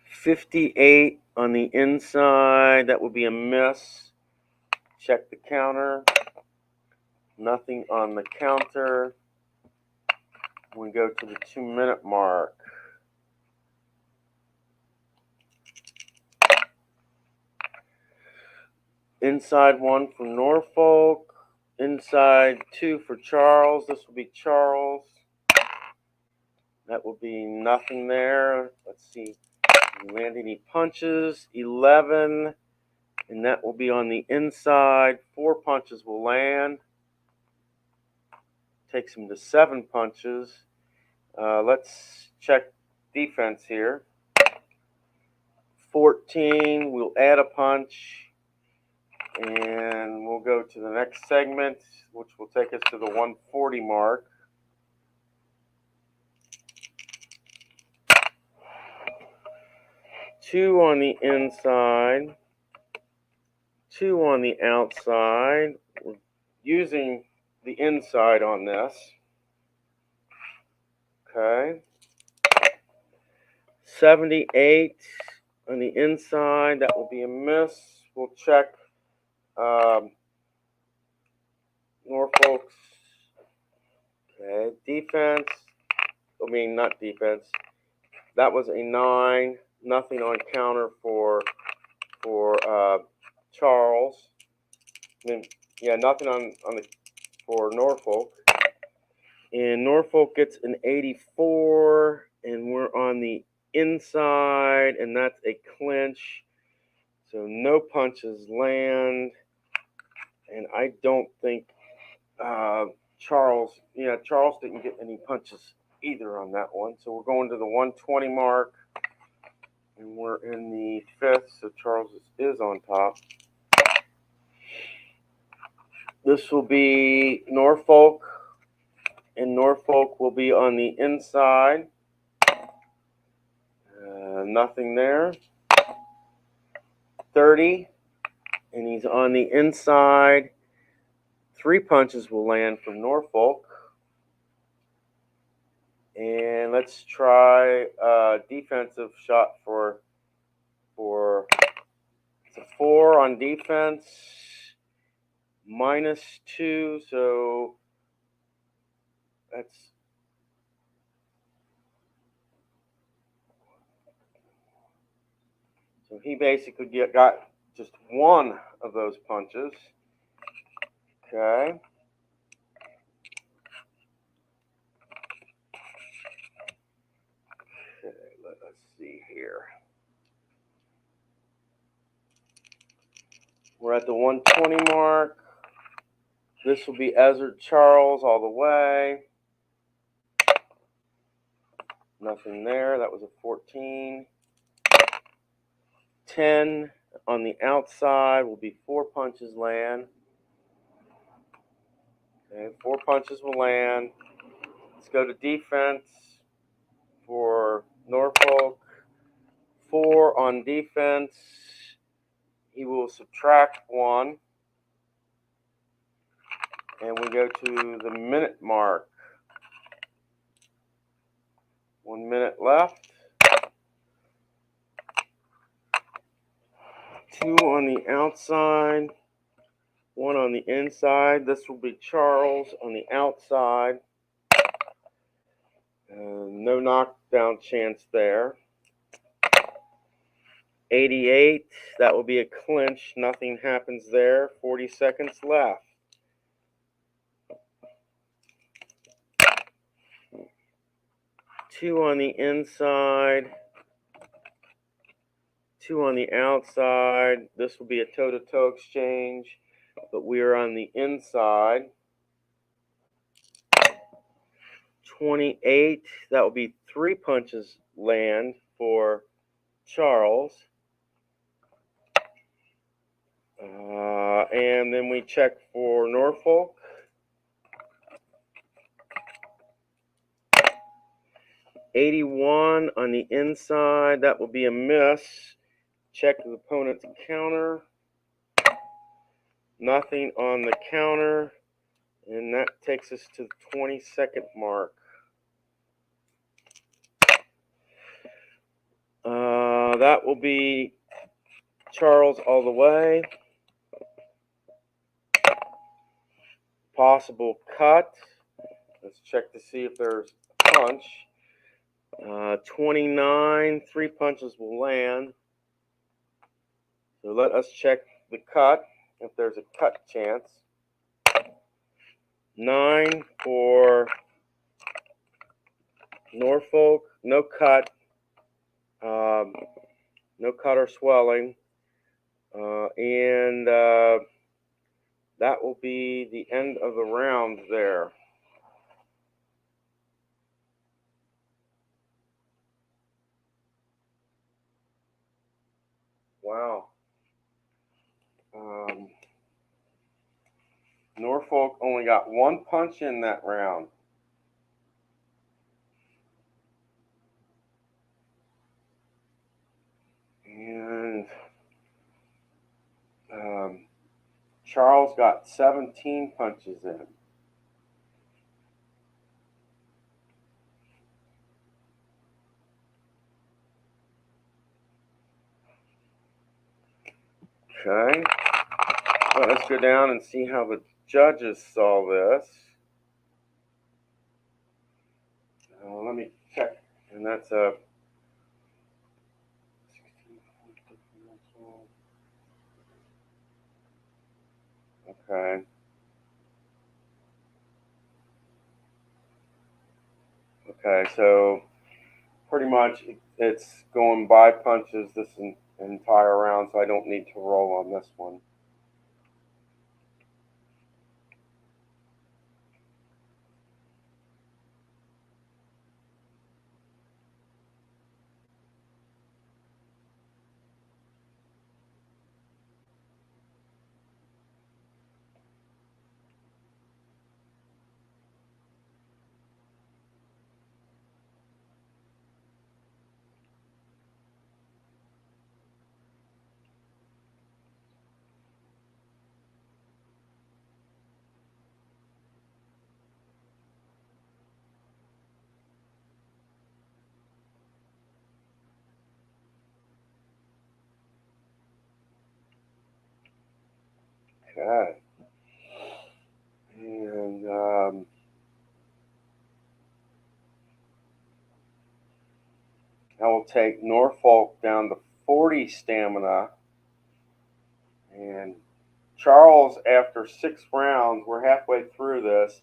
58 on the inside. That will be a miss. Check the counter. Nothing on the counter. We go to the 2-minute mark. Inside 1 for Norfolk. Inside 2 for Charles. This will be Charles. That will be nothing there. Let's see. Land any punches. 11. And that will be on the inside. 4 punches will land. Takes him to 7 punches. Let's check defense here. 14. We'll add a punch. And we'll go to the next segment, which will take us to the 140 mark. Two on the inside, 2 on the outside. We're using the inside on this. Okay. 78 on the inside. That will be a miss. We'll check Norfolk's defense. Not defense. That was a 9. Nothing on counter for Charles. Nothing for Norfolk. And Norfolk gets an 84, and we're on the inside, and that's a clinch. So no punches land, and I don't think Charles didn't get any punches either on that one. So we're going to the 120 mark, and we're in the 5th, so Charles is on top. This will be Norfolk, and Norfolk will be on the inside. Nothing there. 30, and he's on the inside. 3 punches will land from Norfolk. And let's try a defensive shot for it's a 4 on defense. -2, so that's so he basically got just 1 of those punches. Okay. Let's see here. We're at the 120 mark. This will be Ezra Charles all the way. Nothing there. That was a 14. 10. On the outside will be 4 punches land. Okay, 4 punches will land. Let's go to defense for Norfolk. 4 on defense. He will subtract 1. And we go to the minute mark. 1 minute left. 2 on the outside. 1 on the inside. This will be Charles on the outside. No knockdown chance there. 88. That will be a clinch. Nothing happens there. 40 seconds left. 2 on the inside. 2 on the outside. This will be a toe-to-toe exchange, but we are on the inside. 28. That will be 3 punches land for Charles. And then we check for Norfolk. 81 on the inside. That will be a miss. Check the opponent's counter. Nothing on the counter. And that takes us to the 20-second mark. That will be Charles all the way. Possible cut. Let's check to see if there's a punch. 29, 3 punches will land. So let us check the cut, if there's a cut chance. 9 for Norfolk, no cut. No cut or swelling. And that will be the end of the round there. Wow. Norfolk only got 1 punch in that round. And Charles got 17 punches in. Okay. Well, let's go down and see how the judges saw this. Let me check. And that's a okay. Okay, so pretty much it's going by punches this entire round, so I don't need to roll on this one. Okay. And I will take Norfolk down to 40 stamina. And Charles, after 6 rounds, we're halfway through this.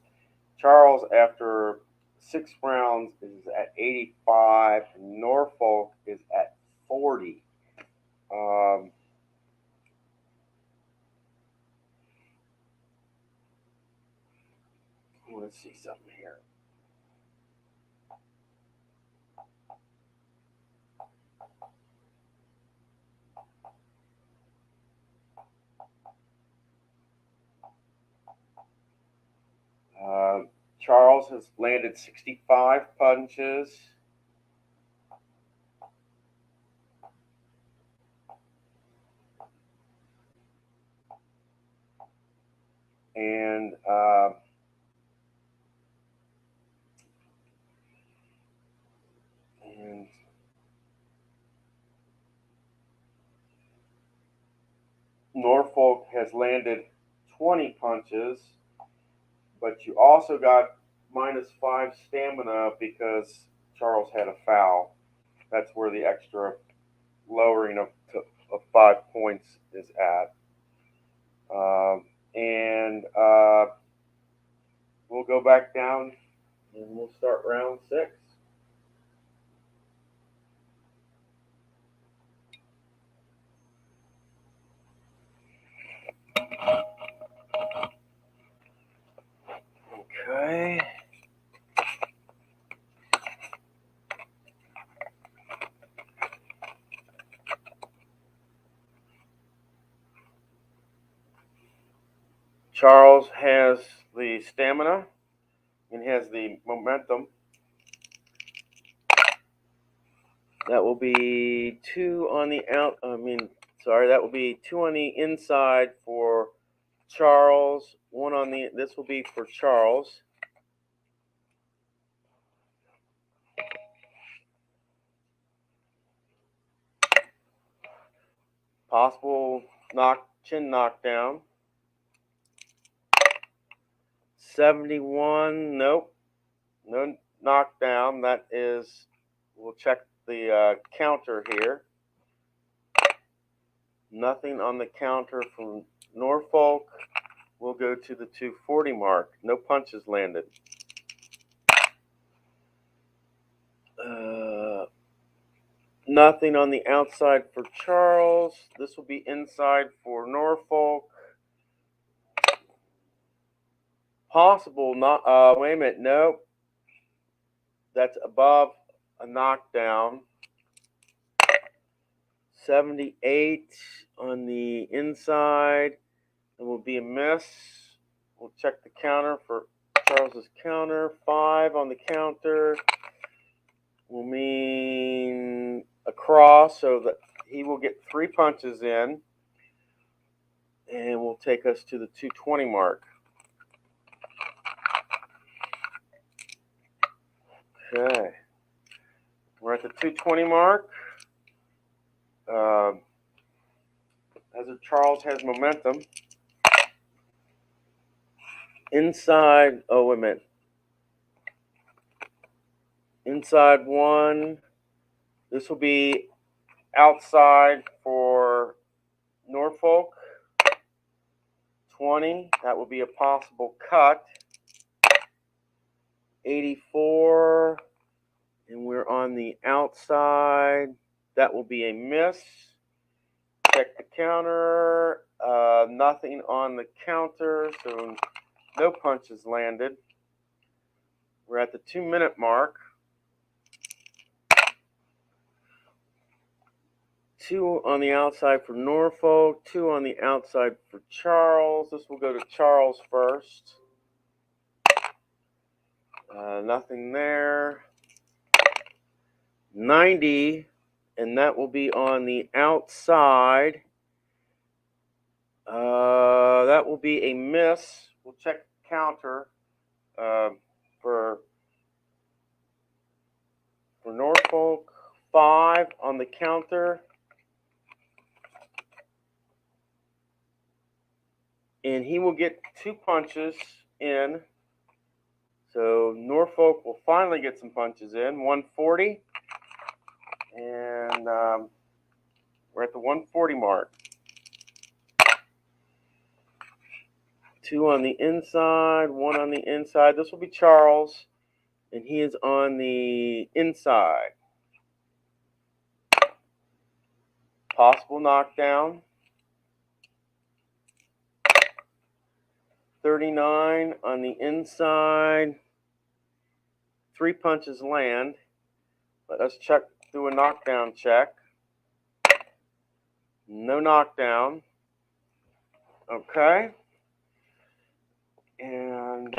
Charles, after 6 rounds, is at 85, and Norfolk is at 40. Let's see something here. Charles has landed 65 punches. And Norfolk has landed 20 punches, but you also got -5 stamina because Charles had a foul. That's where the extra lowering of 5 points is at. And we'll go back down and we'll start round 6. Okay. Charles has the stamina and has the momentum. That will be 2 on the that will be 2 on the inside for Charles. 1 on the. This will be for Charles. Possible chin knockdown. 71. Nope. No knockdown. That is. We'll check the counter here. Nothing on the counter from Norfolk. We'll go to the 240 mark. No punches landed. Nothing on the outside for Charles. This will be inside for Norfolk. Possible not. Wait a minute. Nope. That's above a knockdown. 78 on the inside. It will be a miss. We'll check the counter for Charles's counter. 5 on the counter will mean a cross, so that he will get 3 punches in, and will take us to the 220 mark. Okay, we're at the 220 mark. As if Charles has momentum. Inside, oh wait a minute. Inside 1. This will be outside for Norfolk. 20. That will be a possible cut. 84. And we're on the outside. That will be a miss. Check the counter. Nothing on the counter, so no punches landed. We're at the 2-minute mark. 2 on the outside for Norfolk, 2 on the outside for Charles. This will go to Charles first. Nothing there. 90, and that will be on the outside. That will be a miss. We'll check the counter for Norfolk. 5 on the counter. And he will get 2 punches in. So Norfolk will finally get some punches in. 140. And we're at the 140 mark. 2 on the inside, 1 on the inside. This will be Charles, and he is on the inside. Possible knockdown. 39 on the inside. 3 punches land. Let us check, do a knockdown check. No knockdown. Okay. And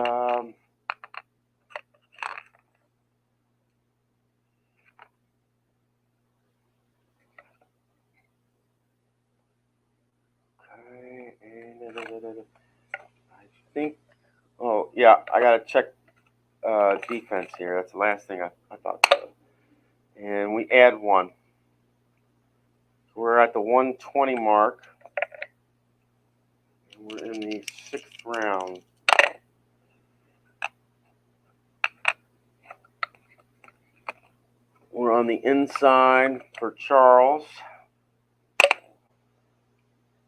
Yeah, I gotta check defense here. That's the last thing I thought so. And we add one. We're at the 120 mark. We're in the 6th round. We're on the inside for Charles.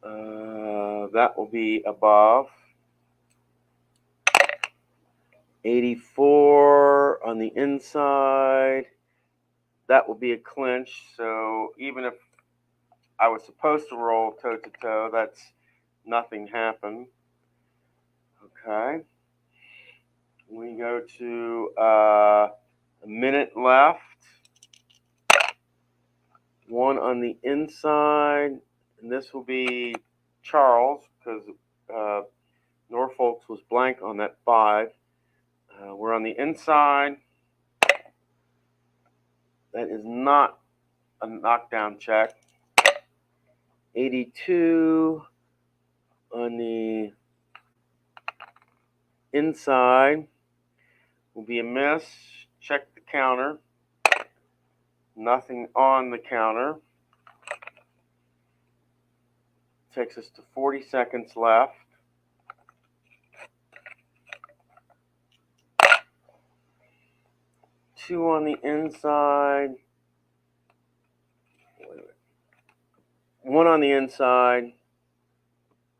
That will be above. 84 on the inside. That will be a clinch. So even if I was supposed to roll toe to toe, that's nothing happened. Okay. We go to a minute left. One on the inside, and this will be Charles because Norfolk was blank on that 5. We're on the inside. That is not a knockdown check. 82 on the inside will be a miss. Check the counter. Nothing on the counter. Takes us to 40 seconds left. Two on the inside. One on the inside.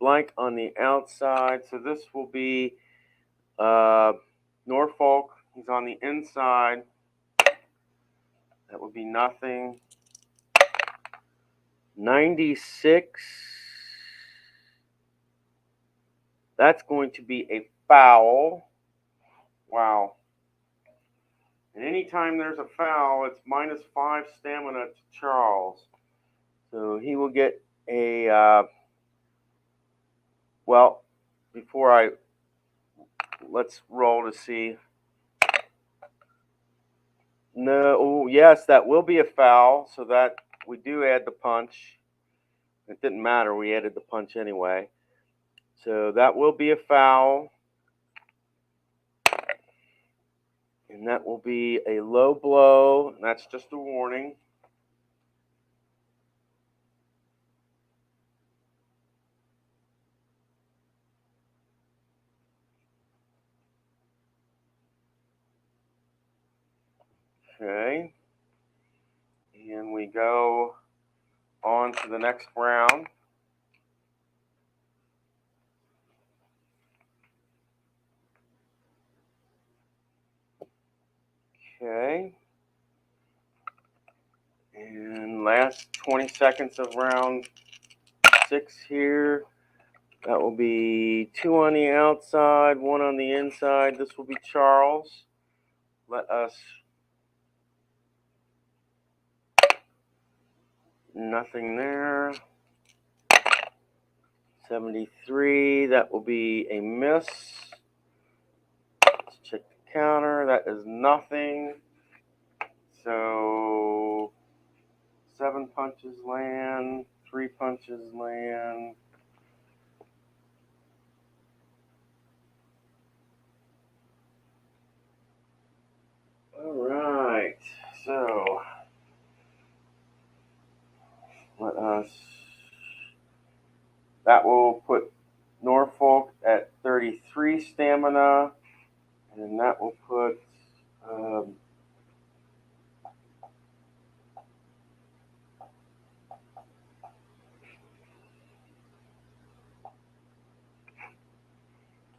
Blank on the outside. So this will be Norfolk. He's on the inside. That would be nothing. 96. That's going to be a foul. Wow. And anytime there's a foul, it's -5 stamina to Charles. So he will get a, well, let's roll to see. No, oh, yes, that will be a foul. So that we do add the punch. It didn't matter. We added the punch anyway. So that will be a foul. And that will be a low blow. And that's just a warning. Okay. And we go on to the next round. Okay. And last 20 seconds of round 6 here. That will be 2 on the outside, 1 on the inside. This will be Charles. Let us. Nothing there. 73. That will be a miss. Let's check the counter. That is nothing. So 7 punches land, 3 punches land. All right. So let us. That will put Norfolk at 33 stamina, and that will put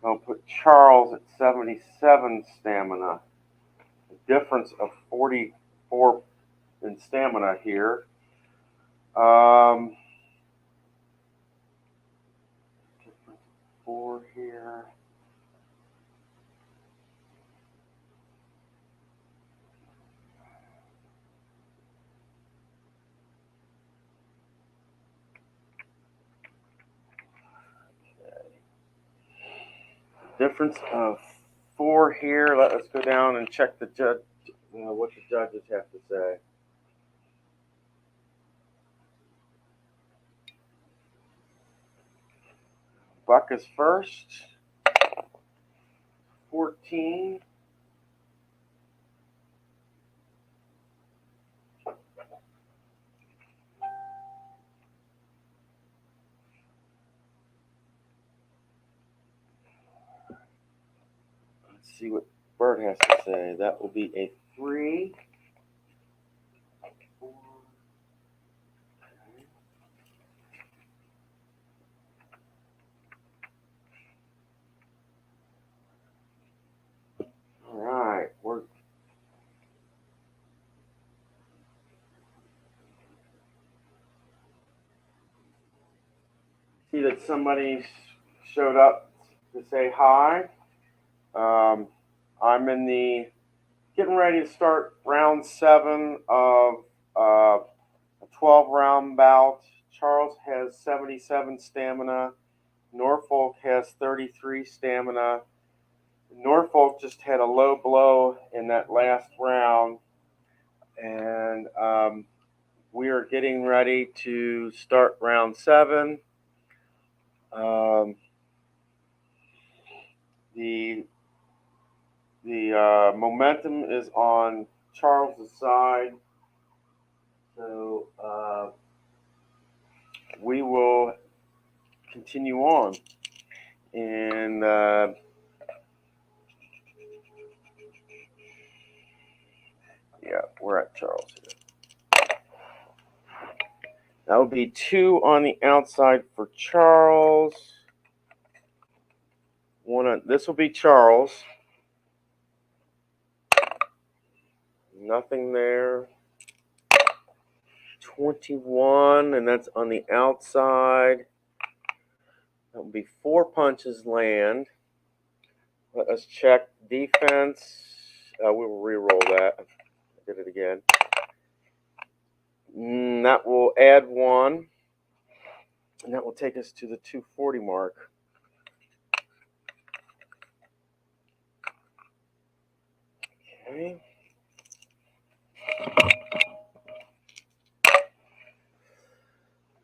I'll put Charles at 77 stamina. A difference of 44 in stamina here. Difference 4 here. Difference of 4 here. Let us go down and check the judge. What the judges have to say. Buck is first. 14. Let's see what Bird has to say. That will be a 3. All right, we're see that somebody showed up to say hi. I'm in the getting ready to start round 7 of a 12 round bout. Charles has 77 stamina. Norfolk has 33 stamina. Norfolk just had a low blow in that last round, and we are getting ready to start round 7. The momentum is on Charles's side, so we will continue on. And yeah, we're at Charles here. That will be 2 on the outside for Charles. This will be Charles. Nothing there. 21, and that's on the outside. That will be 4 punches land. Let us check defense. We will re-roll that. I did it again. That will add 1, and that will take us to the 240 mark. Okay.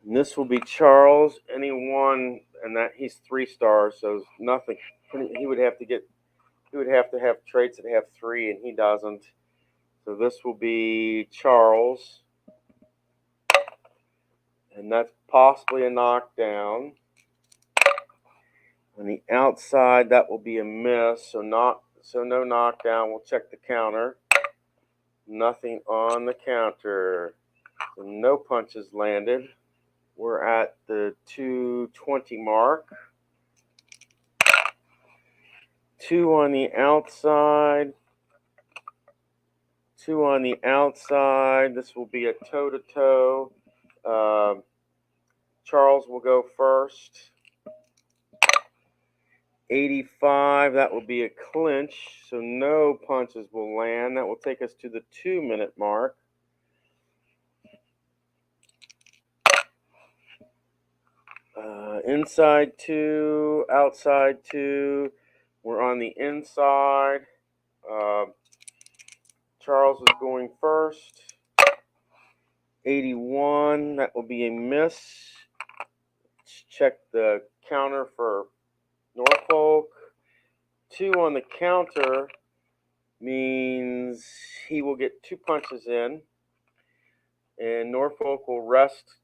And this will be Charles. Anyone, and that he's 3 stars, so nothing. He would have to have traits that have 3, and he doesn't. So this will be Charles, and that's possibly a knockdown. On the outside, that will be a miss. So no knockdown. We'll check the counter. Nothing on the counter. So no punches landed. We're at the 220 mark. 2 on the outside. 2 on the outside. This will be a toe-to-toe. Charles will go first. 85, that will be a clinch, so no punches will land. That will take us to the 2-minute mark. Inside 2, outside 2. We're on the inside. Charles is going first. 81, that will be a miss. Let's check the counter for Norfolk. 2 on the counter means he will get 2 punches in, and Norfolk will rest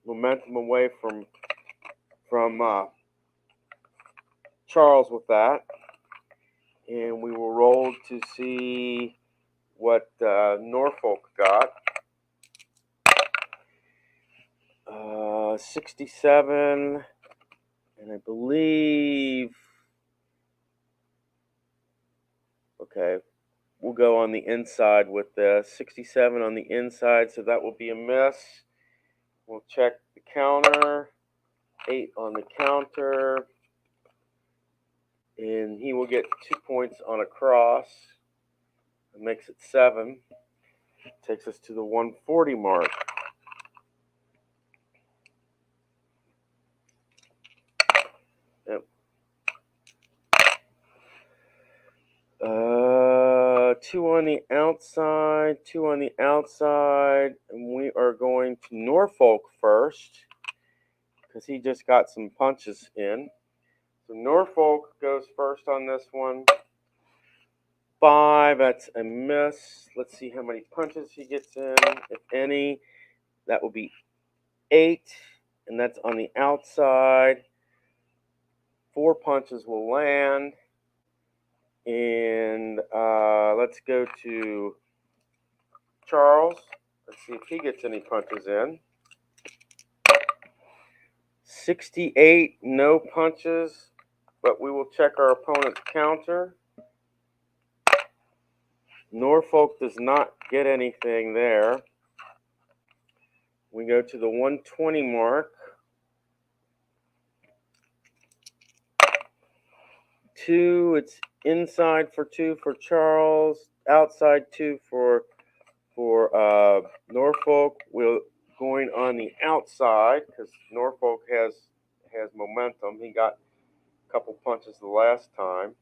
momentum away from Charles with that, and we will roll to see what Norfolk got. 67, and I believe, okay, we'll go on the inside with the 67 on the inside, so that will be a miss. We'll check the counter. 8 on the counter, and he will get 2 points on a cross. It makes it 7. Takes us to the 140 mark. Yep. 2 on the outside, 2 on the outside, and we are going to Norfolk first because he just got some punches in. So Norfolk goes first on this one. 5, that's a miss. Let's see how many punches he gets in, if any. That will be 8, and that's on the outside. 4 punches will land. And let's go to Charles. Let's see if he gets any punches in. 68, no punches, but we will check our opponent's counter. Norfolk does not get anything there. We go to the 120 mark. 2, it's inside for 2 for Charles, outside 2 for Norfolk. We're going on the outside because Norfolk has momentum. He got a couple punches the last time.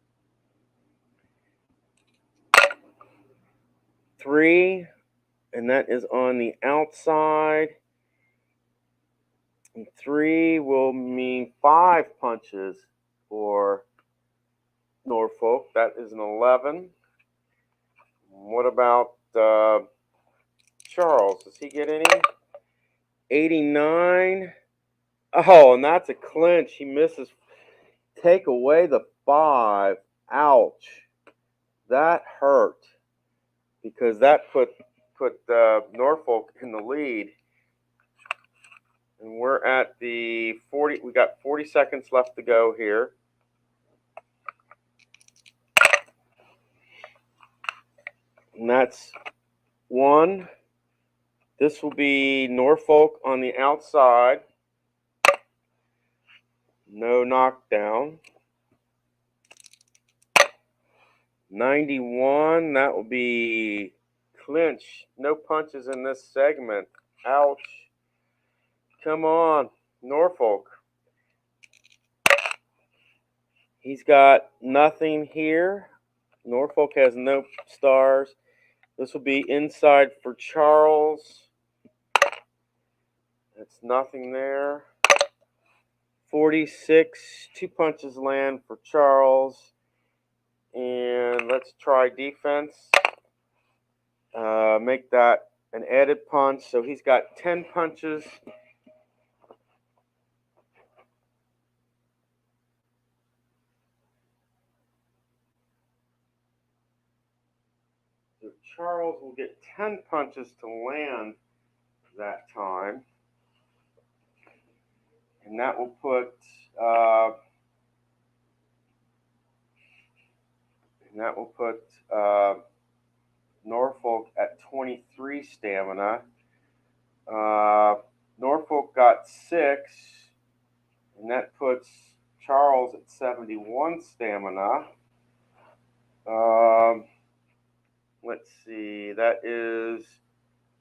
3, and that is on the outside. And 3 will mean 5 punches for Norfolk. That is an 11. What about Charles? Does he get any? 89. Oh, and that's a clinch. He misses. Take away the 5. Ouch. That hurt because that put Norfolk in the lead. And we're at the 40. We got 40 seconds left to go here. And that's 1. This will be Norfolk on the outside. No knockdown. 91, that will be clinch. No punches in this segment. Ouch. Come on, Norfolk. He's got nothing here. Norfolk has no stars. This will be inside for Charles. That's nothing there. 46, 2 punches land for Charles. And let's try defense. Make that an added punch. So he's got 10 punches. So Charles will get 10 punches to land that time. And that will put Norfolk at 23 stamina. Norfolk got 6, and that puts Charles at 71 stamina. Let's see, that is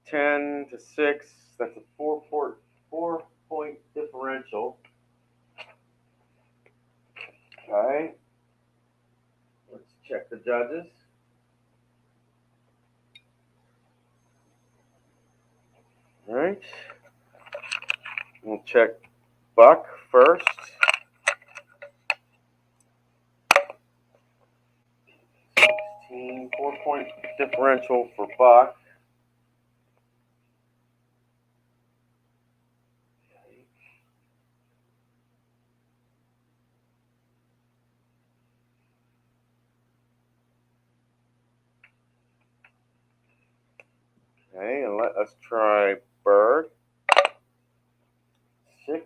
10 to 6. That's a 4-point differential. Okay. Let's check the judges. All right. We'll check Buck first. 16, 4-point differential for Buck. Okay, and let us try Bird. 6.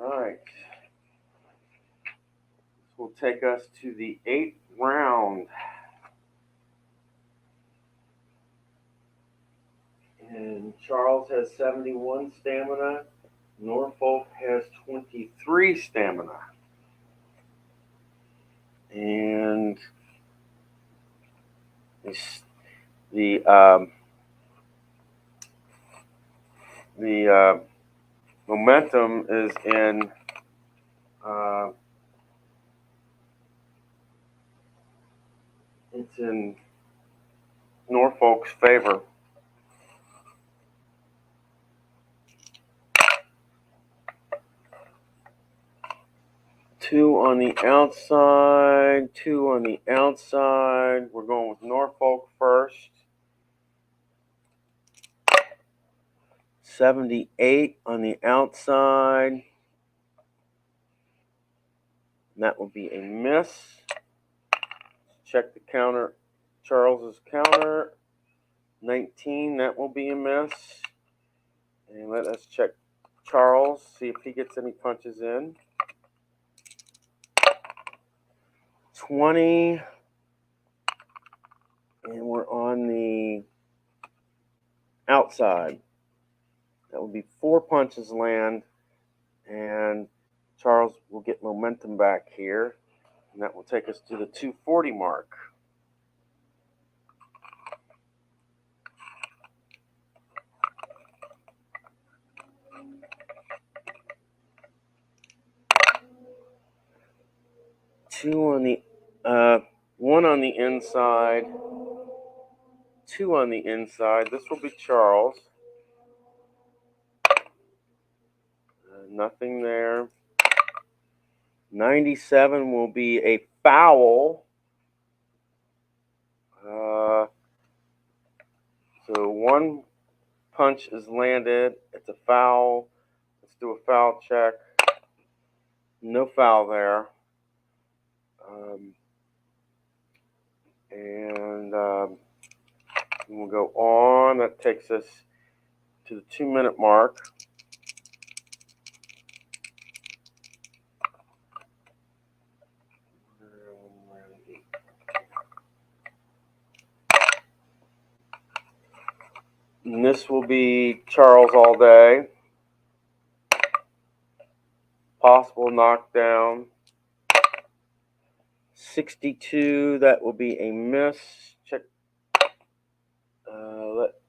All right. This will take us to the 8th round. And Charles has 71 stamina. Norfolk has 23 stamina. And The the momentum is in it's in Norfolk's favor. Two on the outside, two on the outside. We're going with Norfolk first. 78 on the outside. And that will be a miss. Check the counter. Charles's counter. 19, that will be a miss. And let us check Charles, see if he gets any punches in. 20. And we're on the outside. That will be 4 punches land. And Charles will get momentum back here. And that will take us to the 240 mark. One on the inside, 2 on the inside. This will be Charles. Nothing there. 97 will be a foul. So 1 punch is landed. It's a foul. Let's do a foul check. No foul there. And we'll go on. That takes us to the 2-minute mark. And this will be Charles all day. Possible knockdown. 62, that will be a miss. Check.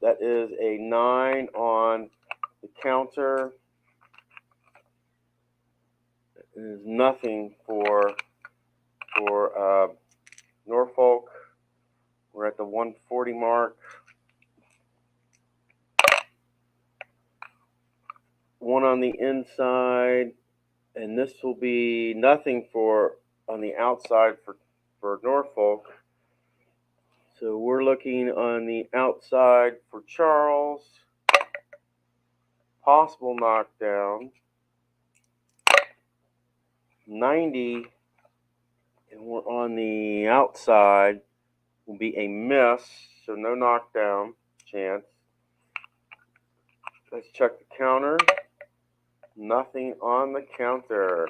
That is a 9 on the counter. It is nothing for Norfolk. We're at the 140 mark. 1 on the inside, and this will be nothing for on the outside for Norfolk. So we're looking on the outside for Charles. Possible knockdown. 90, and we're on the outside. Will be a miss, so no knockdown chance. Let's check the counter. Nothing on the counter.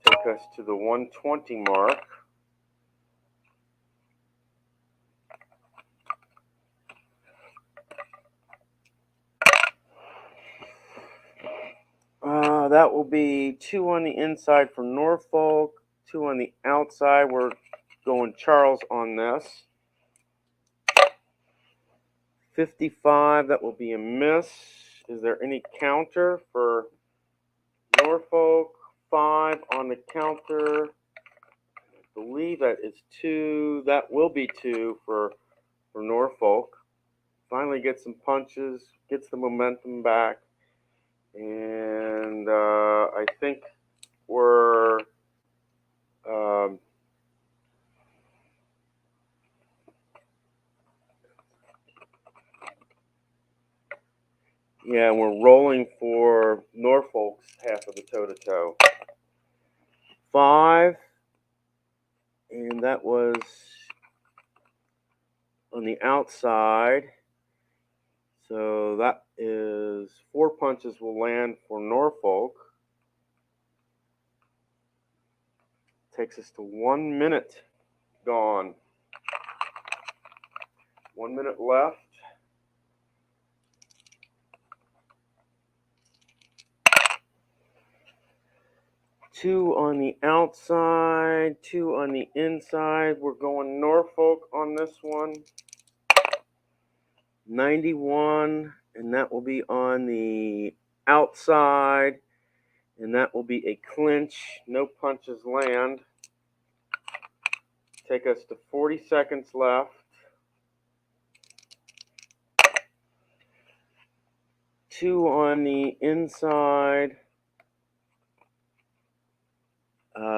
Take us to the 120 mark. That will be 2 on the inside for Norfolk, 2 on the outside. We're going Charles on this. 55, that will be a miss. Is there any counter for Norfolk? 5 on the counter. I believe that is 2. That will be 2 for Norfolk. Finally gets some punches, gets the momentum back. And I think we're we're rolling for Norfolk's half of the toe-to-toe. 5, and that was on the outside. So that is 4 punches will land for Norfolk. Takes us to 1 minute gone. 1 minute left. 2 on the outside, 2 on the inside. We're going Norfolk on this one. 91, and that will be on the outside, and that will be a clinch. No punches land. Take us to 40 seconds left. 2 on the inside.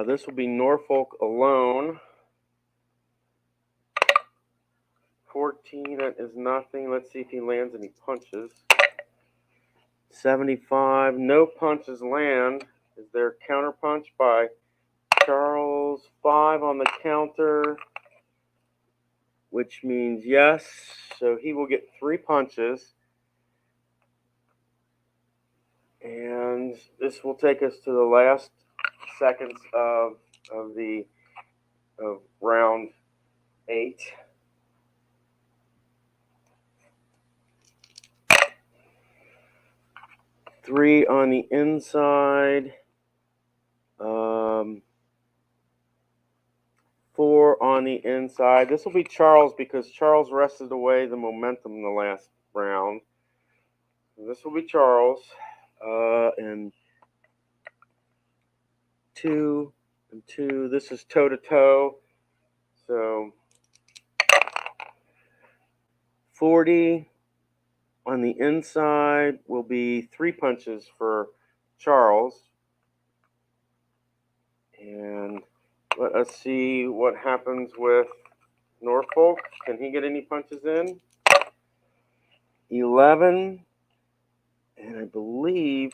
This will be Norfolk alone. 14, that is nothing. Let's see if he lands any punches. 75, no punches land. Is there a counter punch by Charles? 5 on the counter, which means yes. So he will get 3 punches. And this will take us to the last seconds of round 8. Three on the inside. 4 on the inside. This will be Charles because Charles wrested away the momentum in the last round. This will be Charles. And 2 and 2. This is toe to toe. So 40 on the inside will be 3 punches for Charles. And let us see what happens with Norfolk. Can he get any punches in? 11. And I believe,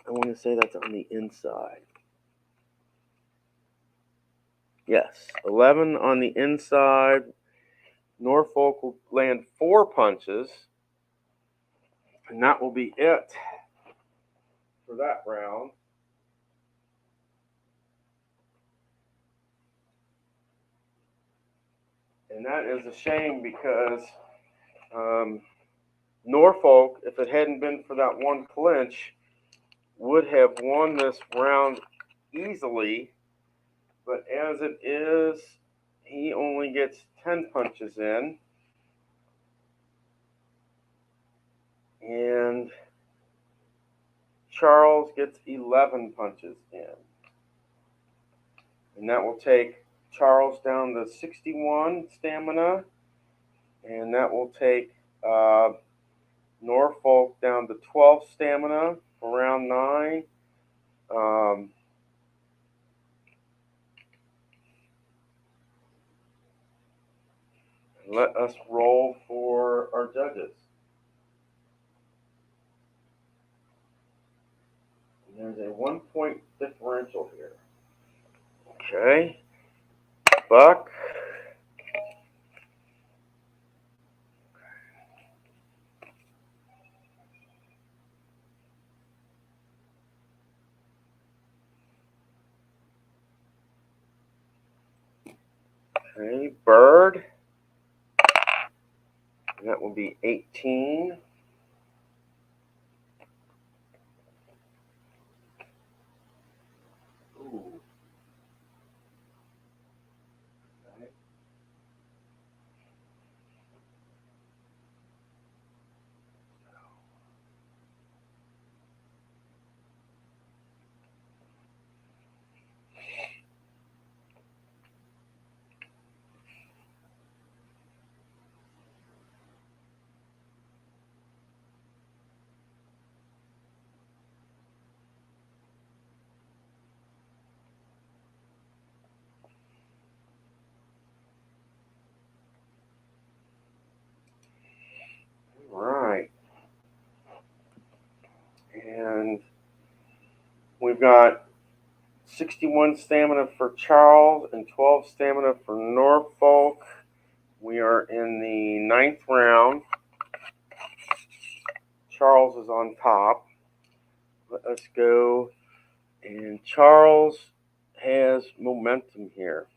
I want to say that's on the inside. Yes, 11 on the inside. Norfolk will land 4 punches. And that will be it for that round. And that is a shame because Norfolk, if it hadn't been for that one clinch, would have won this round easily. But as it is, he only gets 10 punches in. And Charles gets 11 punches in. And that will take Charles down to 61 stamina. And that will take Norfolk down to 12 stamina for round 9. Let us roll for our judges. And there's a 1-point differential here. Okay. Buck. Okay, Bird. And that will be 18. Ooh. Okay. Right. And we've got 61 stamina for Charles and 12 stamina for Norfolk. We are in the 9th round. Charles is on top. Let us go. And Charles has momentum here.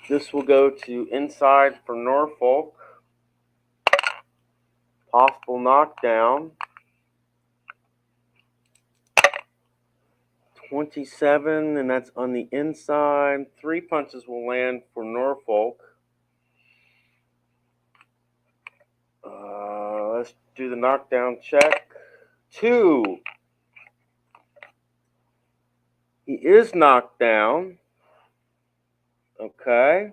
This will go to inside for Norfolk. Possible knockdown. 27, and that's on the inside. 3 punches will land for Norfolk. Let's do the knockdown check. 2. He is knocked down. Okay.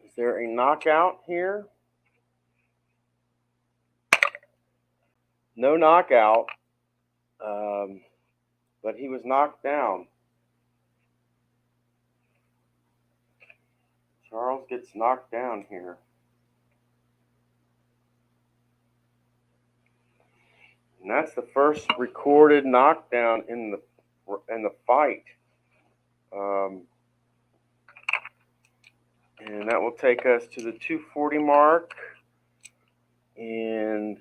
Is there a knockout here? No knockout. But he was knocked down. Charles gets knocked down here. And that's the first recorded knockdown in the fight. And that will take us to the 240 mark. And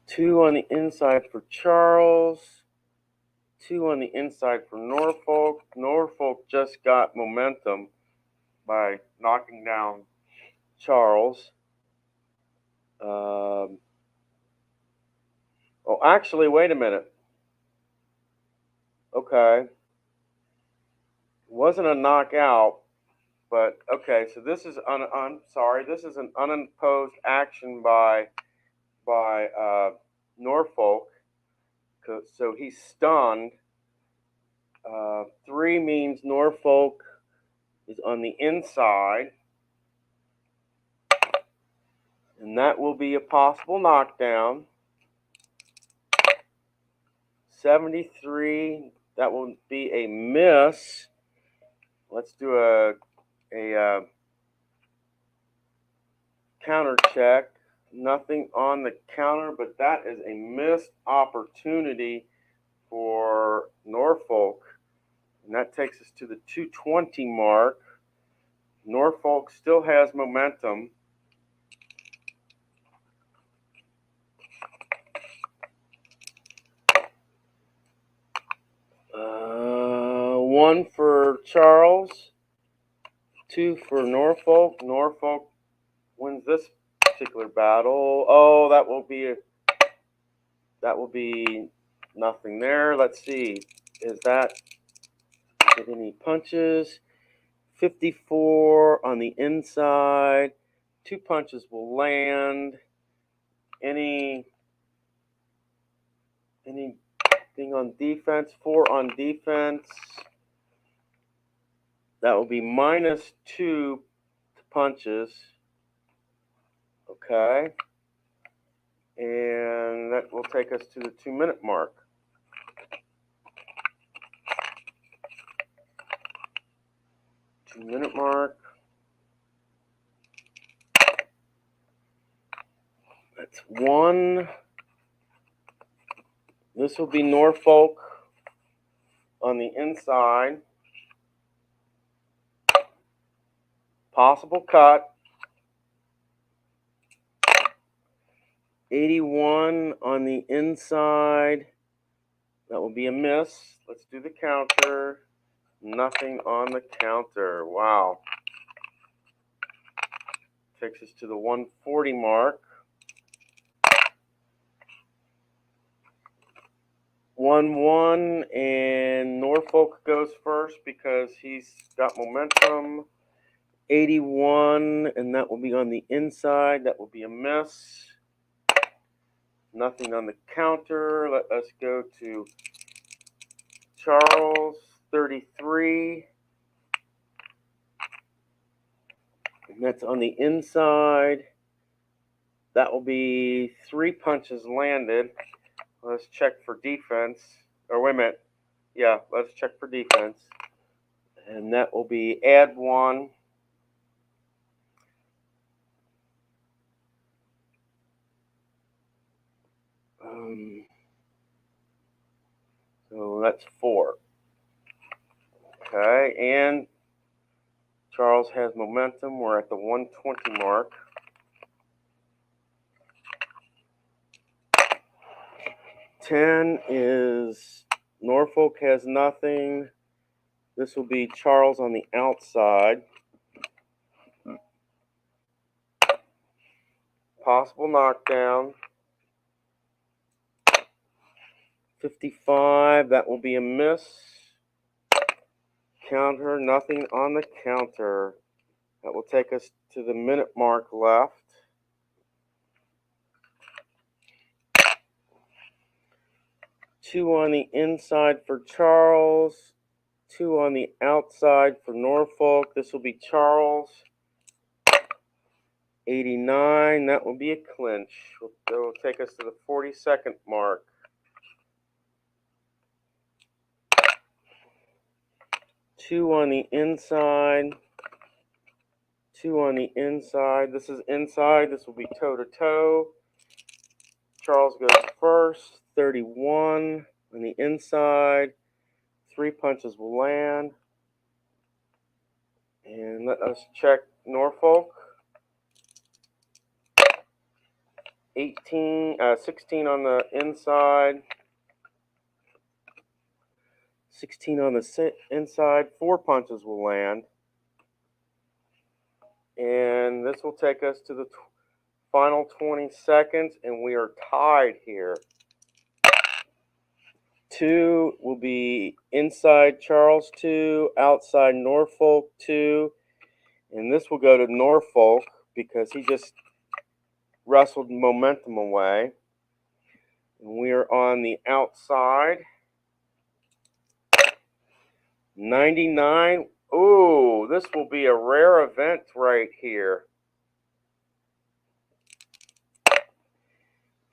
two on the inside for Charles. 2 on the inside for Norfolk. Norfolk just got momentum by knocking down Charles. Oh, actually, wait a minute. Okay. It wasn't a knockout, but okay. So this is this is an unopposed action by Norfolk. So he's stunned. 3 means Norfolk is on the inside. And that will be a possible knockdown. 73, that will be a miss. Let's do a counter check. Nothing on the counter, but that is a missed opportunity for Norfolk. And that takes us to the 220 mark. Norfolk still has momentum. One for Charles, 2 for Norfolk. Norfolk wins this particular battle. Oh, that will be nothing there. Let's see. Is that get any punches? 54 on the inside. 2 punches will land. Anything on defense? 4 on defense. That will be -2 punches. Okay. And that will take us to the 2-minute mark. Minute mark. That's 1. This will be Norfolk on the inside. Possible cut. 81 on the inside. That will be a miss. Let's do the counter. Nothing on the counter. Wow. Takes us to the 140 mark. 1-1, and Norfolk goes first because he's got momentum. 81, and that will be on the inside. That will be a miss. Nothing on the counter. Let us go to Charles, 33. And that's on the inside. That will be 3 punches landed. Let's check for defense. Or wait a minute. Yeah, let's check for defense. And that will be add 1. So that's 4. Okay, and Charles has momentum. We're at the 120 mark. 10 is Norfolk has nothing. This will be Charles on the outside. Possible knockdown. 55, that will be a miss. Counter, nothing on the counter. That will take us to the minute mark left. Two on the inside for Charles. Two on the outside for Norfolk. This will be Charles. 89, that will be a clinch. That will take us to the 42nd mark. Two on the inside. Two on the inside. This is inside. This will be toe-to-toe. Charles goes first. 31 on the inside. 3 punches will land. And let us check Norfolk. 16 on the inside. 16 on the inside. 4 punches will land. And this will take us to the final 20 seconds, and we are tied here. 2 will be inside Charles 2, outside Norfolk 2. And this will go to Norfolk because he just wrestled momentum away. And we are on the outside. 99. Ooh, this will be a rare event right here.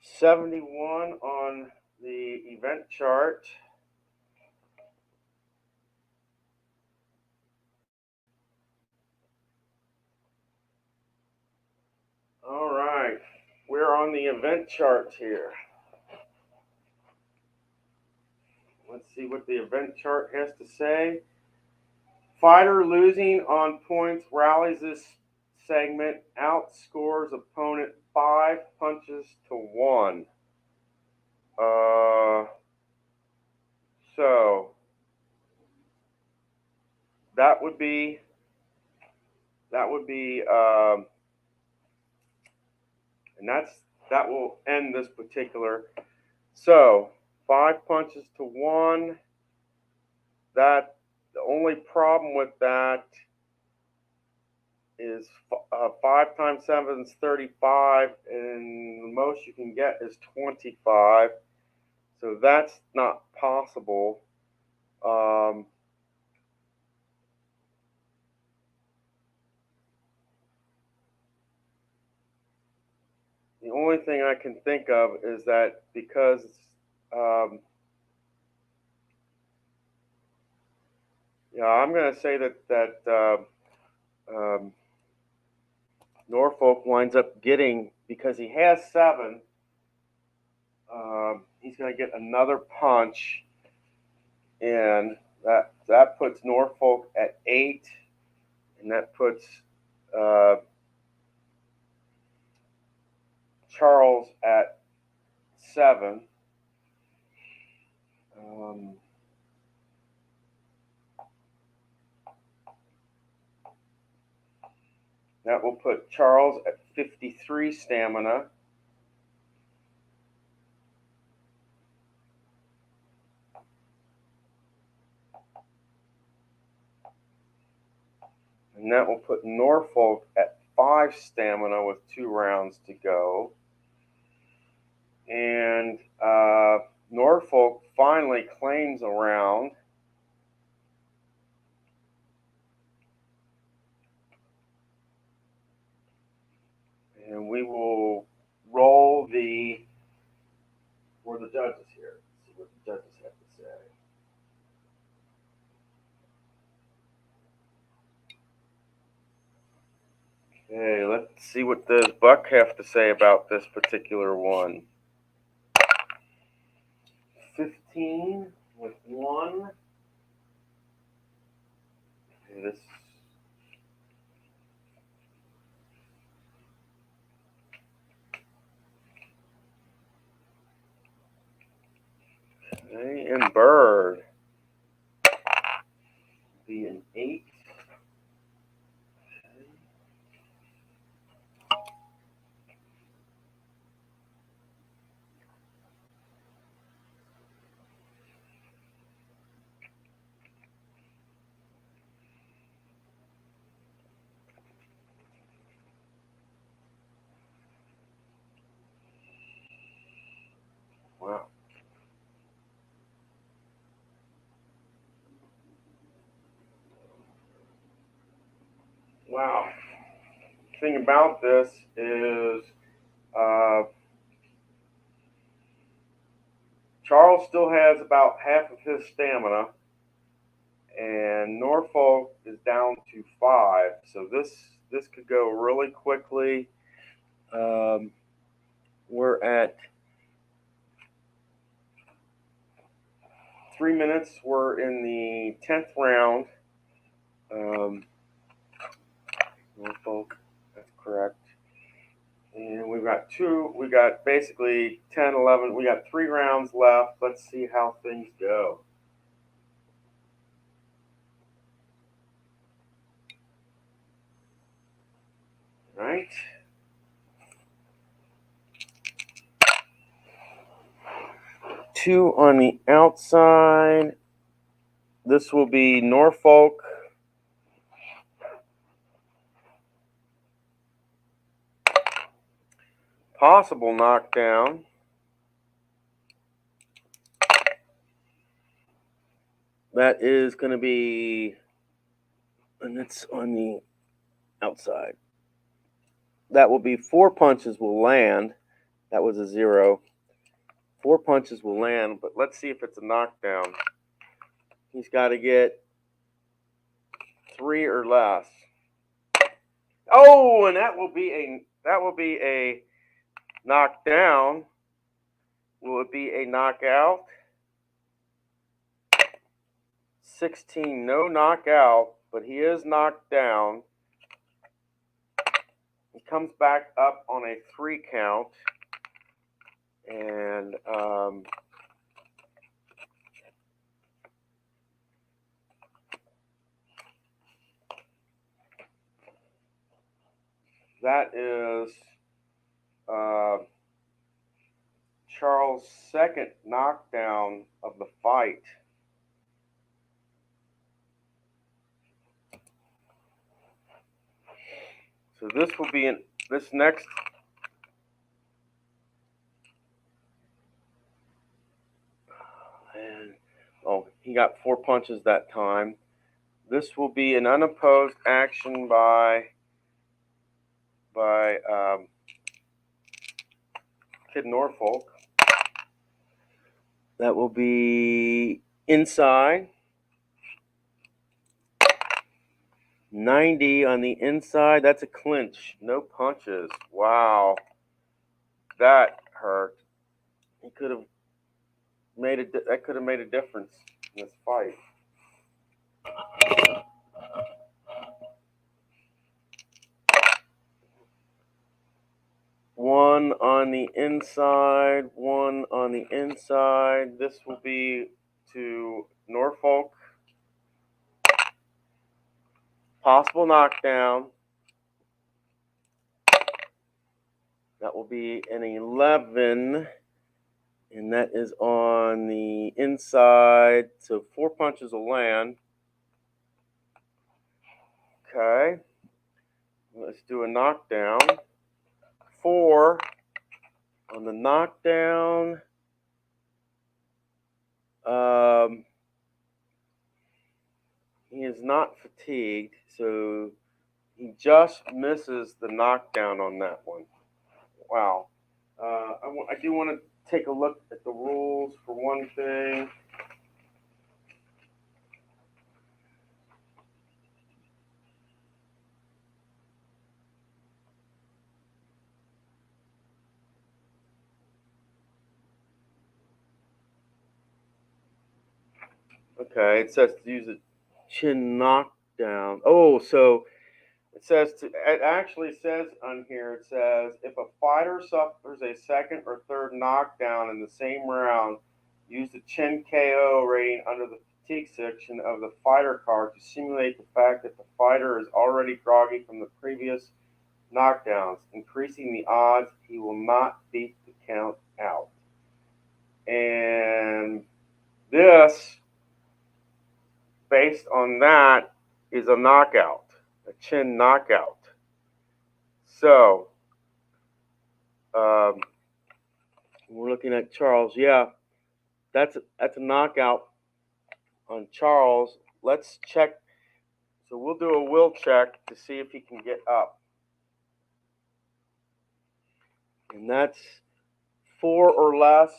71 on the event chart. All right, we're on the event chart here. Let's see what the event chart has to say. Fighter losing on points rallies this segment, outscores opponent 5 punches to 1. So that would be and that will end this particular. So 5 punches to 1. That the only problem with that is 5 times 7 is 35, and the most you can get is 25. So that's not possible. The only thing I can think of is that because I'm going to say that Norfolk winds up getting, because he has 7, he's going to get another punch, and that puts Norfolk at 8, and that puts Charles at 7. That will put Charles at 53 stamina. And that will put Norfolk at 5 stamina with 2 rounds to go. And Norfolk finally claims a round. And we will roll for the judges here. Let's see what the judges have to say. Okay, let's see what does Buck have to say about this particular one. 15 with 1. Okay, this. Okay, and bird. Be an 8. Wow. Wow. Thing about this is Charles still has about half of his stamina, and Norfolk is down to 5. So this could go really quickly. We're at 3 minutes. We're in the 10th round. Norfolk, that's correct. And we got basically 10, 11. We got 3 rounds left. Let's see how things go. All right. Two on the outside. This will be Norfolk. Possible knockdown. That is going to be, and it's on the outside. That will be 4 punches will land. That was a 0. 4 punches will land, but let's see if it's a knockdown. He's got to get 3 or less. Oh, and that will be a knockdown. Will it be a knockout? 16, no knockout, but he is knocked down. He comes back up on a 3 count, and that is Charles' second knockdown of the fight. So this will be this next. And oh, he got 4 punches that time. This will be an unopposed action by Kid Norfolk. That will be inside. 90 on the inside. That's a clinch. No punches. Wow. That hurt. He could have made that could have made a difference in this fight. One on the inside, one on the inside. This will be to Norfolk. Possible knockdown. That will be an 11, and that is on the inside. So 4 punches will land. Okay. Let's do a knockdown. 4 on the knockdown. He is not fatigued, so he just misses the knockdown on that one. Wow. I do want to take a look at the rules for one thing. Okay, it says to use a chin knockdown. Oh, so it actually says on here, it says if a fighter suffers a second or third knockdown in the same round, Use the Chin KO rating under the fatigue section of the fighter card to simulate the fact that the fighter is already groggy from the previous knockdowns, increasing the odds he will not beat the count out. And this, based on that, is a knockout, a chin knockout. So, we're looking at Charles. Yeah, that's a knockout on Charles. Let's check. So we'll do a will check to see if he can get up. And that's 4 or less.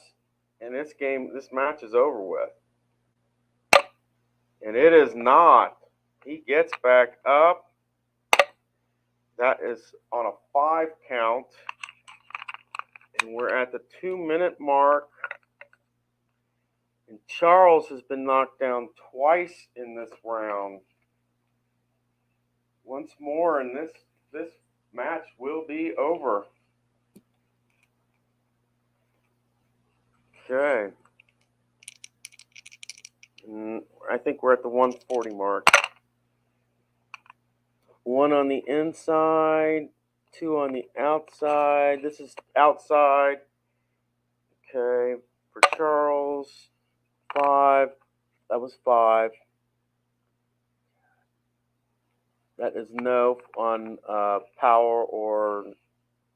And this match is over with. And it is not. He gets back up. That is on a 5 count. And we're at the 2-minute mark. And Charles has been knocked down twice in this round. Once more, and this match will be over. Okay. And I think we're at the 140 mark. 1 on the inside, 2 on the outside. This is outside. Okay, for Charles, 5. That was 5. That is no on power or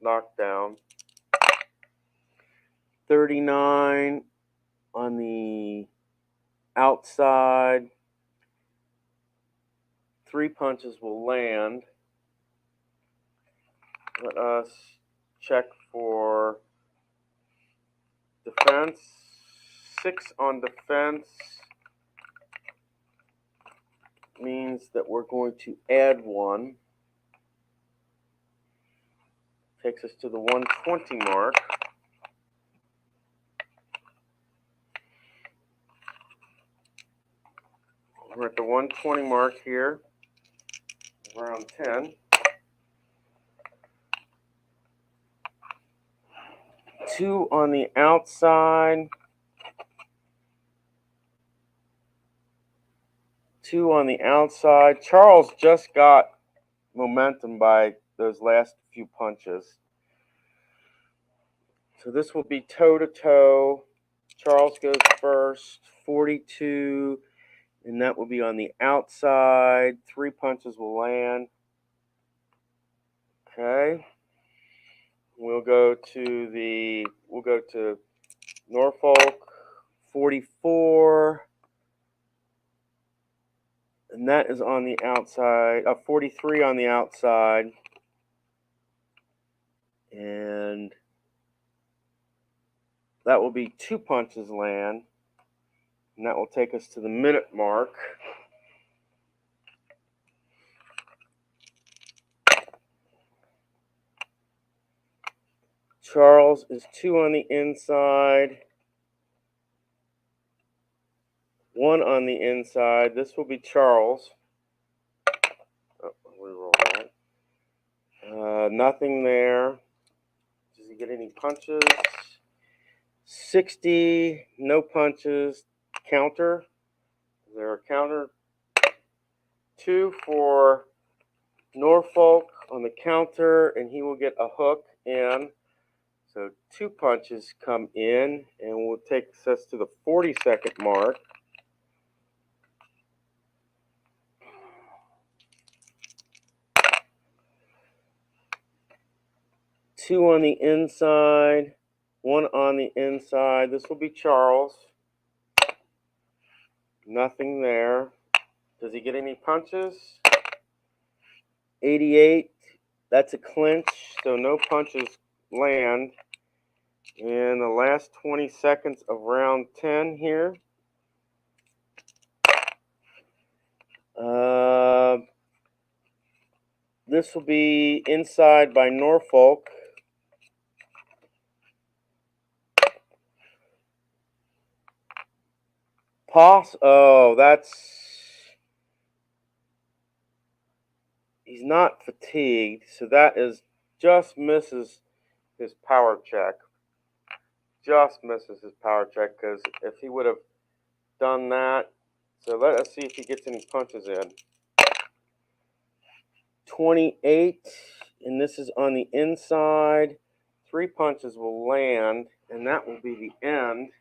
knockdown. 39 on the outside. 3 punches will land. Let us check for defense. 6 on defense means that we're going to add 1. Takes us to the 120 mark. We're at the 120 mark here, round 10. 2 on the outside. 2 on the outside. Charles just got momentum by those last few punches. So this will be toe-to-toe. Charles goes first, 42, and that will be on the outside. 3 punches will land. Okay. We'll go to Norfolk, 44. And that is on the outside, 43 on the outside. And that will be 2 punches land. And that will take us to the minute mark. Charles is 2 on the inside. 1 on the inside. This will be Charles. Oh, reroll that. Nothing there. Does he get any punches? 60, no punches. Counter. Is there a counter? 2 for Norfolk on the counter, and he will get a hook in. So 2 punches come in, and will take us to the 40-second mark. Two on the inside, 1 on the inside. This will be Charles. Nothing there. Does he get any punches? 88. That's a clinch, so no punches land. In the last 20 seconds of round 10 here. This will be inside by Norfolk. Oh, he's not fatigued, so that is just misses his power check. just misses his power check, because if he would have done that, so let us see if he gets any punches in. 28, and this is on the inside. 3 punches will land, and that will be the end.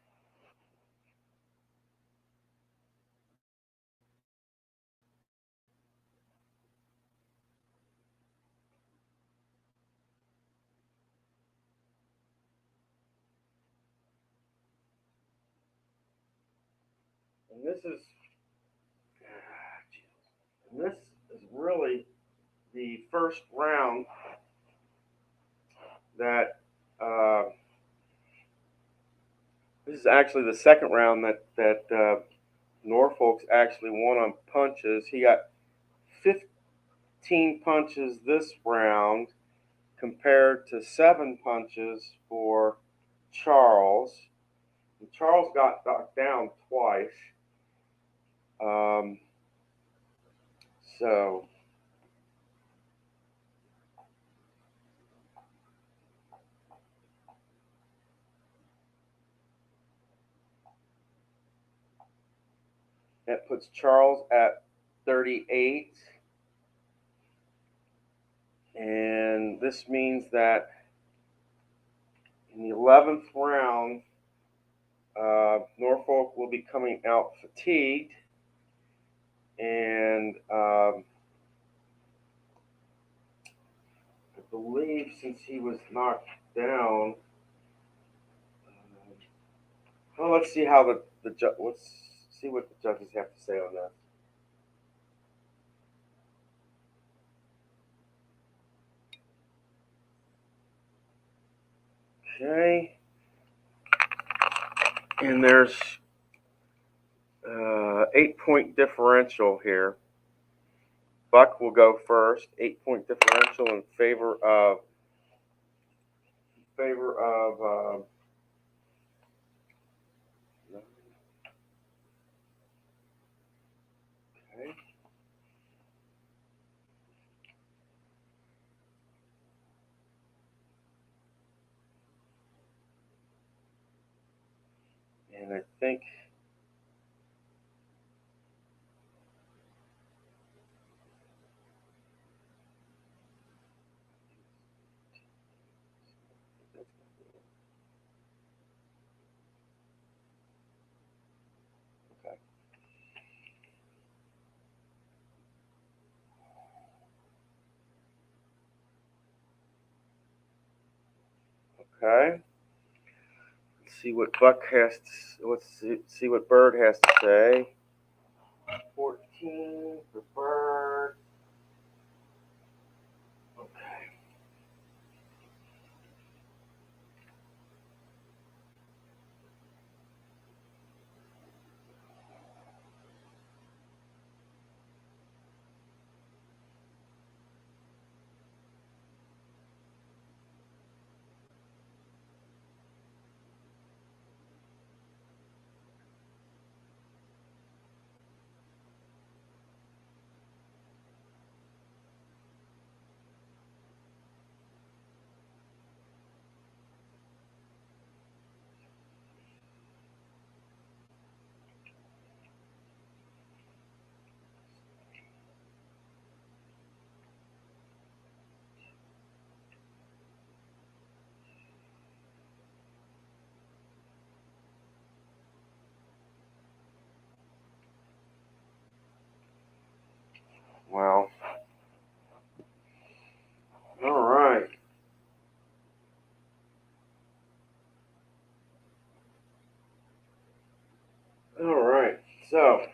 And this is really the first round that this is actually the second round that Norfolk's actually won on punches. He got 15 punches this round compared to 7 punches for Charles. And Charles got knocked down twice. So that puts Charles at 38. And this means that in the 11th round, Norfolk will be coming out fatigued. And I believe since he was knocked down, well, let's see how let's see what the judges have to say on that. Okay, and there's 8-point differential here. Buck will go first. 8-point differential in favor of okay. And I think okay. Okay. Let's see what Buck has to, let's see what Bird has to say. 14 for Bird. Okay. Well, all right. All right. So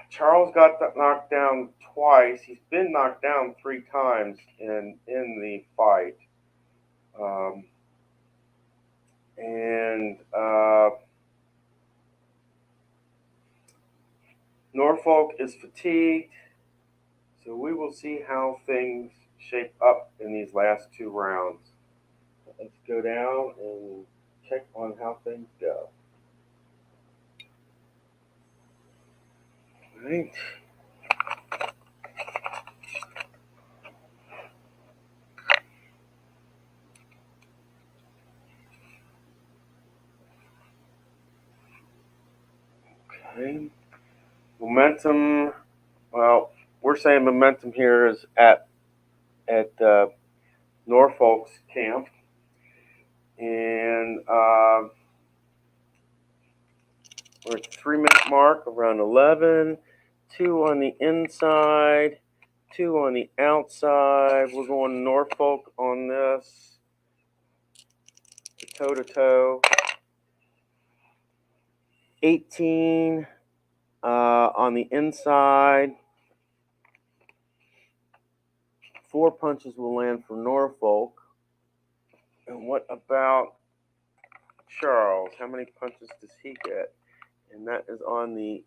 Charles got knocked down twice. He's been knocked down 3 times in the fight. Um, and Norfolk is fatigued. So we will see how things shape up in these last 2 rounds. Let's go down and check on how things go. All right. Okay. Momentum. Well, we're saying momentum here is at Norfolk's camp, and we're at the 3 minute mark, around 11. 2 on the inside, 2 on the outside. We're going Norfolk on this, toe to toe. 18 on the inside. 4 punches will land for Norfolk. And what about Charles? How many punches does he get? And that is on the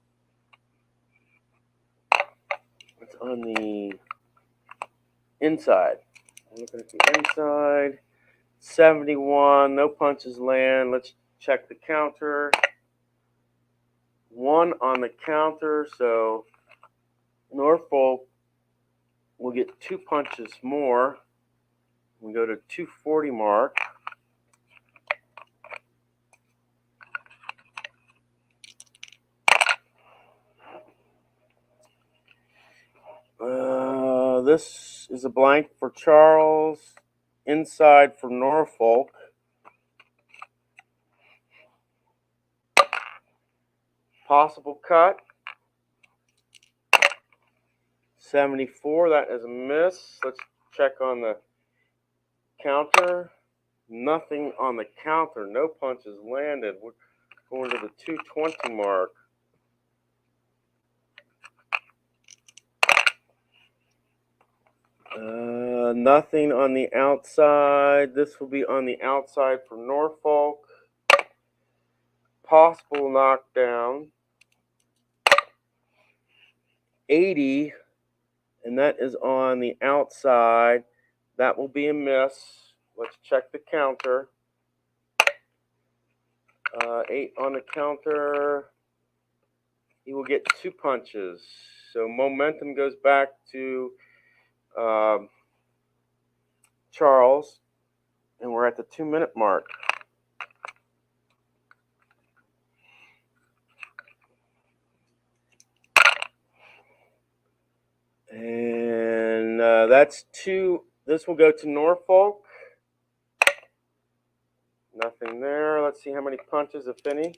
inside. I'm looking at the inside. 71. No punches land. Let's check the counter. 1 on the counter, so Norfolk will get 2 punches more. We go to 240 mark. This is a blank for Charles. Inside for Norfolk. Possible cut. 74. That is a miss. Let's check on the counter. Nothing on the counter. No punches landed. We're going to the 220 mark. Nothing on the outside. This will be on the outside for Norfolk. Possible knockdown. 80, and that is on the outside. That will be a miss. Let's check the counter. 8 on the counter. He will get 2 punches. So momentum goes back to Charles, and we're at the 2 minute mark. And that's 2. This will go to Norfolk. Nothing there. Let's see how many punches, if any.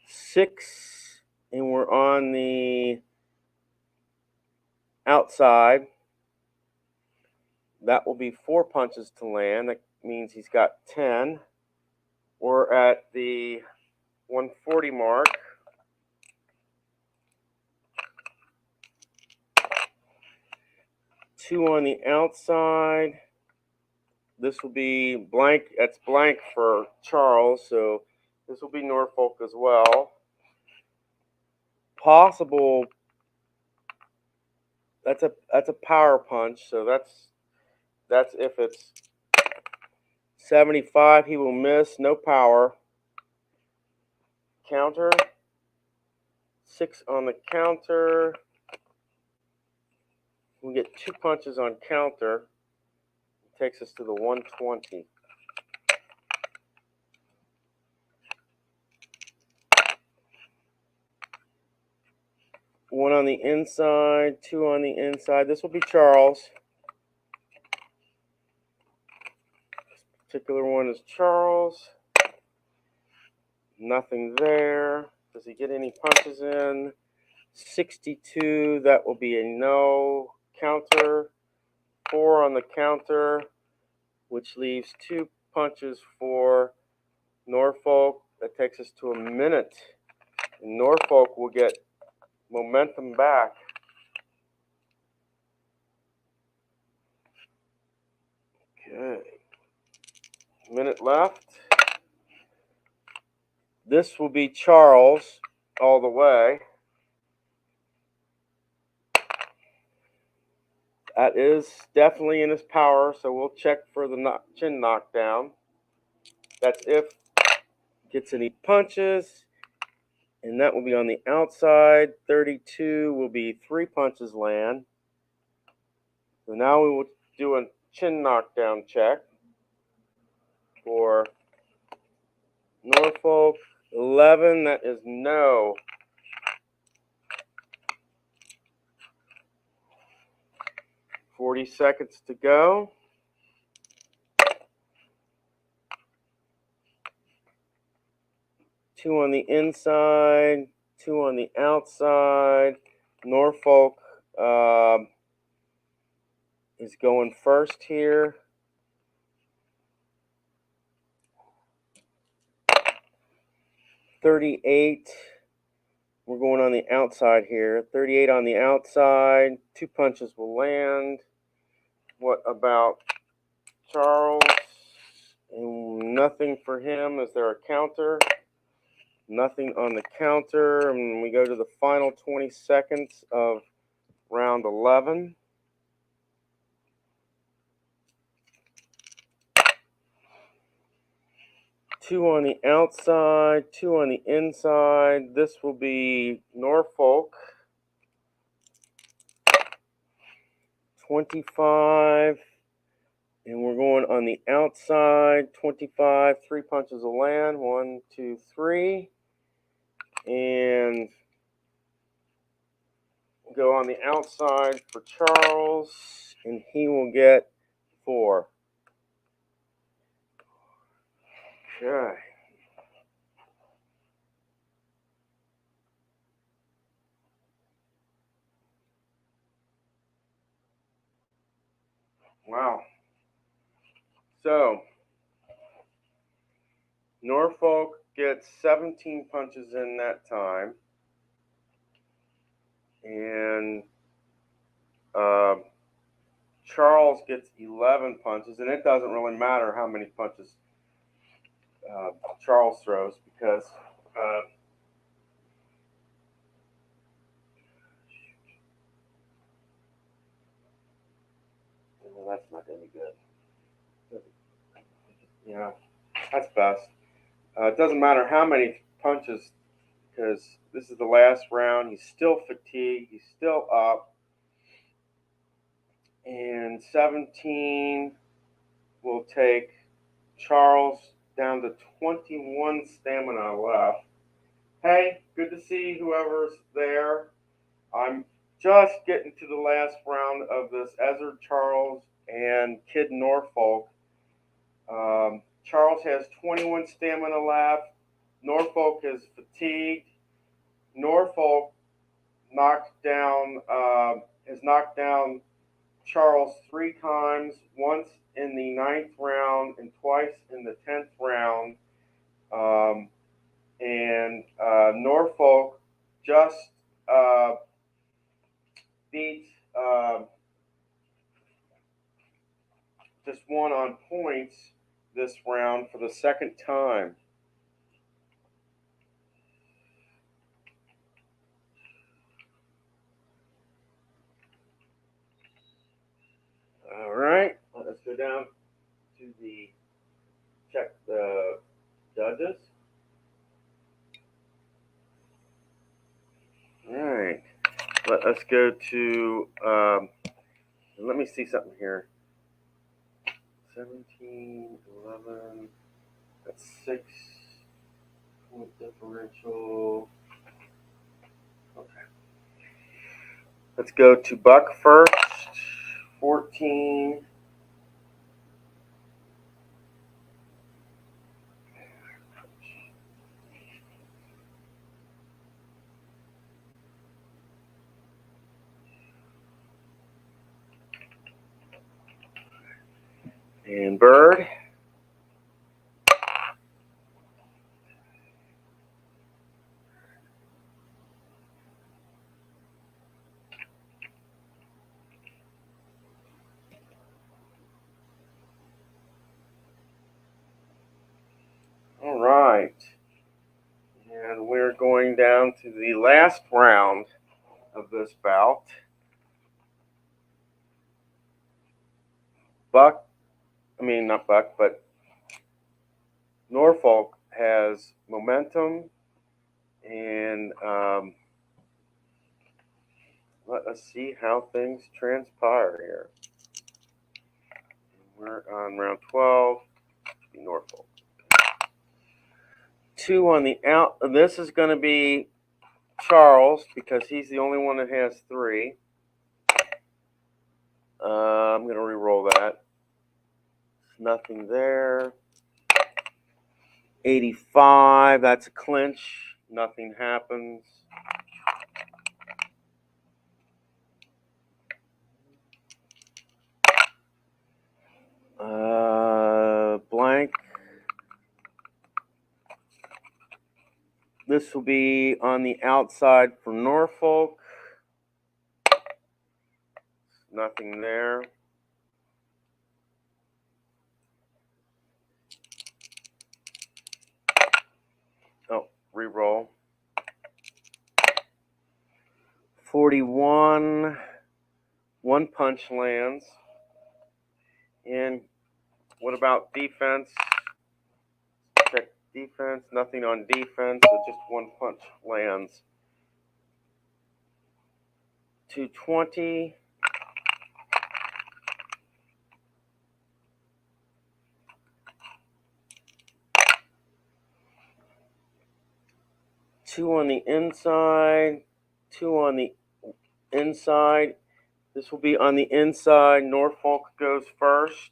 6, and we're on the outside. That will be 4 punches to land. That means he's got 10. We're at the 140 mark. Two on the outside. This will be blank. That's blank for Charles, so this will be Norfolk as well. Possible. That's a power punch, so that's if it's 75, he will miss. No power. Counter. 6 on the counter. We get 2 punches on counter. It takes us to the 120. One on the inside, 2 on the inside. This will be Charles. This particular one is Charles. Nothing there. Does he get any punches in? 62, that will be a no. Counter. 4 on the counter, which leaves 2 punches for Norfolk. That takes us to a minute. And Norfolk will get momentum back. Okay. Minute left. This will be Charles all the way. That is definitely in his power, so we'll check for the chin knockdown. That's if gets any punches, and that will be on the outside. 32 will be 3 punches land. So now we will do a chin knockdown check for Norfolk. 11, that is no. $40 seconds to go. Two on the inside, two on the outside. Norfolk is going first here. $38. We're going on the outside here. $38 on the outside. Two punches will land. What about Charles? And nothing for him. Is there a counter? Nothing on the counter. And we go to the final 20 seconds of round 11. Two on the outside, two on the inside. This will be Norfolk. 25. And we're going on the outside. 25. Three punches will land. 1, 2, 3. And go on the outside for Charles. And he will get 4. Okay. Wow. So, Norfolk gets 17 punches in that time. And Charles gets 11 punches. And it doesn't really matter how many punches Charles throws because well, that's not going to be good. Yeah, that's best. It doesn't matter how many punches because this is the last round. He's still fatigued. He's still up. And 17 will take Charles down to 21 stamina left. Hey, good to see whoever's there. I'm just getting to the last round of this Ezra Charles and Kid Norfolk. Charles has 21 stamina left. Norfolk is fatigued. Norfolk has knocked down Charles 3 times, once in the 9th round and twice in the 10th round. Norfolk just beat, just won on points this round for the second time. All right, let's go down to check the judges. All right, let us go to, let me see something here. 17, 11, that's 6 point differential. Okay. Let's go to Buck first. 14. And Bird. All right. And we're going down to the last round of this bout. Not Buck, but Norfolk has momentum, and let us see how things transpire here. We're on round 12. Norfolk. 2 on the out. This is going to be Charles because he's the only one that has 3. I'm going to re-roll that. Nothing there. 85, that's a clinch. Nothing happens. Blank. This will be on the outside for Norfolk. Nothing there. Oh, re-roll. 41. 1 punch lands. And what about defense? Check defense. Nothing on defense, so just 1 punch lands. 220. Two on the inside. 2 on the inside. This will be on the inside. Norfolk goes first.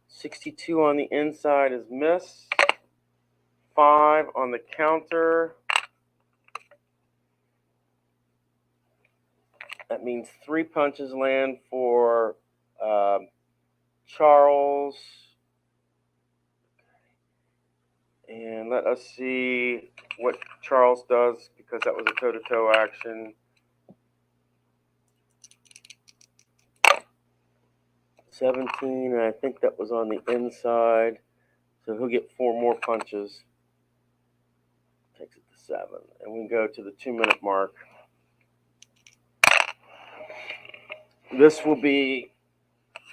62 on the inside is miss. 5 on the counter. That means 3 punches land for Charles. And let us see what Charles does because that was a toe-to-toe action. 17, and I think that was on the inside. So he'll get 4 more punches. Takes it to 7. And we go to the 2-minute mark. This will be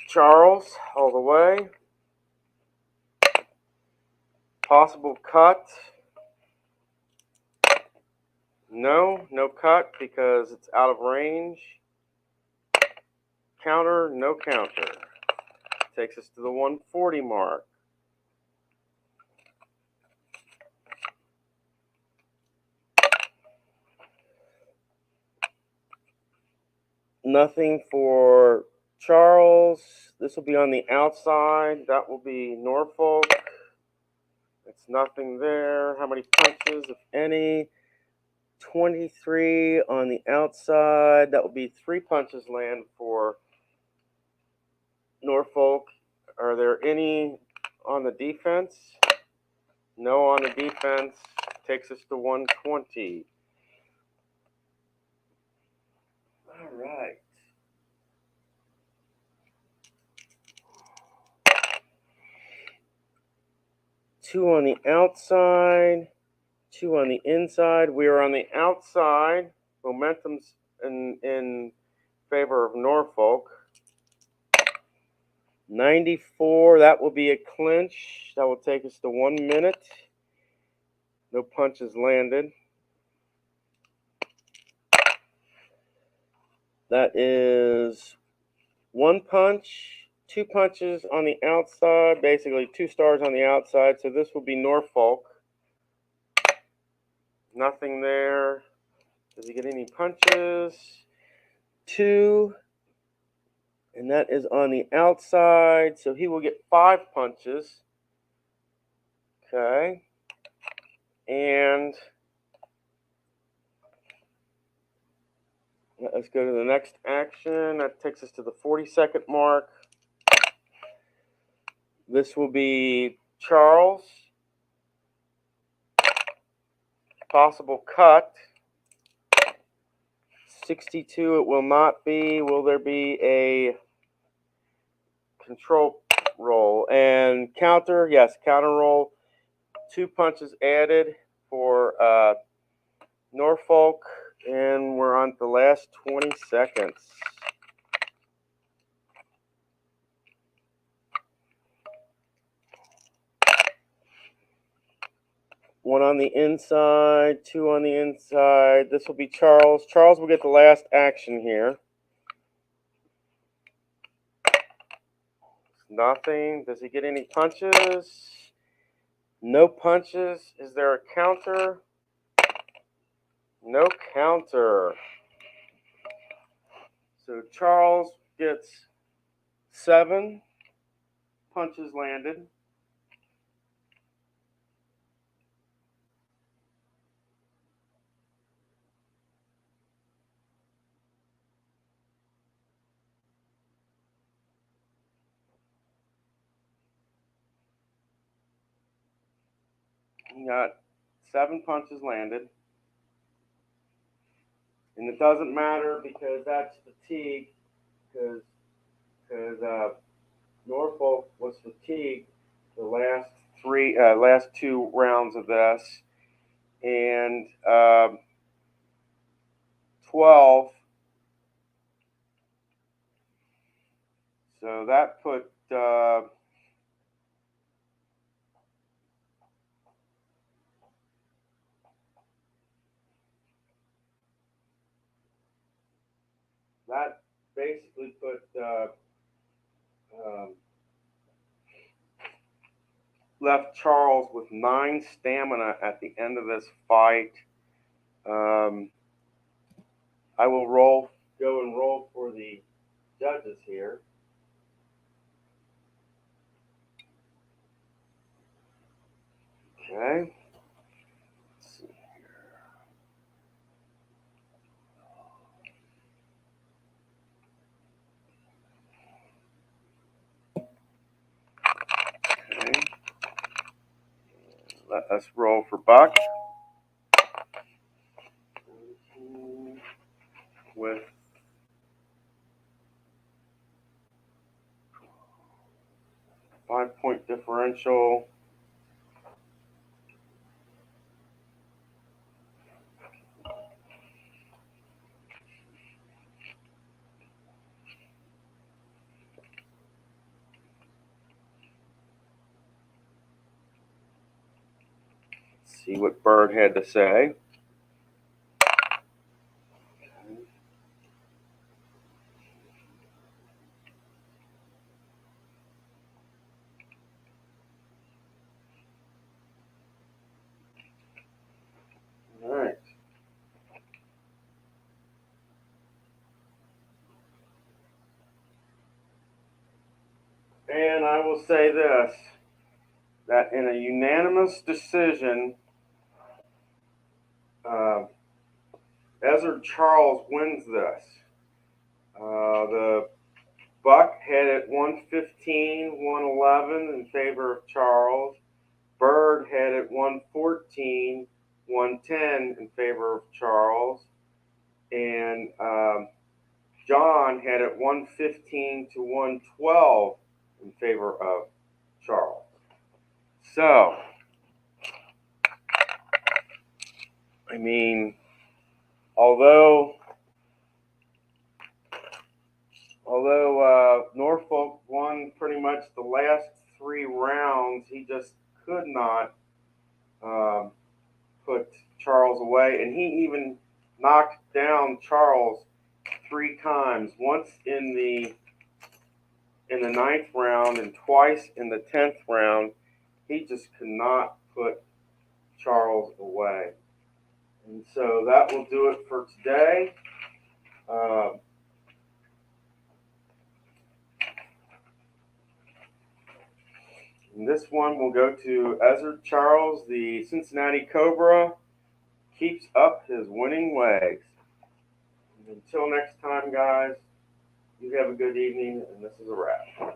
Charles all the way. Possible cut. No cut because it's out of range. Counter, no counter. Takes us to the 140 mark. Nothing for Charles. This will be on the outside. That will be Norfolk. It's nothing there. How many punches, if any? 23 on the outside. That will be 3 punches land for Norfolk. Are there any on the defense? No on the defense. Takes us to 120. All right. Two on the outside, 2 on the inside. We are on the outside. Momentum's in favor of Norfolk. 94, that will be a clinch. That will take us to 1 minute. No punches landed. That is 1 punch, 2 punches on the outside, basically 2 stars on the outside. So this will be Norfolk. Nothing there. Does he get any punches? 2. And that is on the outside. So he will get 5 punches. Okay. And let's go to the next action. That takes us to the 40-second mark. This will be Charles. Possible cut. 62 it will not be. Will there be a control roll? And counter, yes, counter roll. 2 punches added for Norfolk. And we're on the last 20 seconds. One on the inside, 2 on the inside. This will be Charles. Charles will get the last action here. Nothing. Does he get any punches? No punches. Is there a counter? No counter. So Charles gets 7 punches landed. He got 7 punches landed. And it doesn't matter because that's fatigue, because Norfolk was fatigued the last 2 rounds of this, and 12. So that put that basically put left Charles with 9 stamina at the end of this fight. I will go and roll for the judges here. Okay. Let's see here. Okay. Let us roll for Buck. With 5-point differential. See what Bird had to say. All right. And I will say this, that in a unanimous decision, Ezra Charles wins this. The Buck had it 115, 111 in favor of Charles. Bird had it 114, 110 in favor of Charles. And John had it 115 to 112 in favor of Charles. So, I mean, although Norfolk won pretty much the last 3 rounds, he just could not put Charles away, and he even knocked down Charles 3 times, once in the 9th round and twice in the 10th round. He just could not put Charles away. And so that will do it for today. And this one will go to Ezra Charles, the Cincinnati Cobra, keeps up his winning ways. And until next time, guys, you have a good evening, and this is a wrap.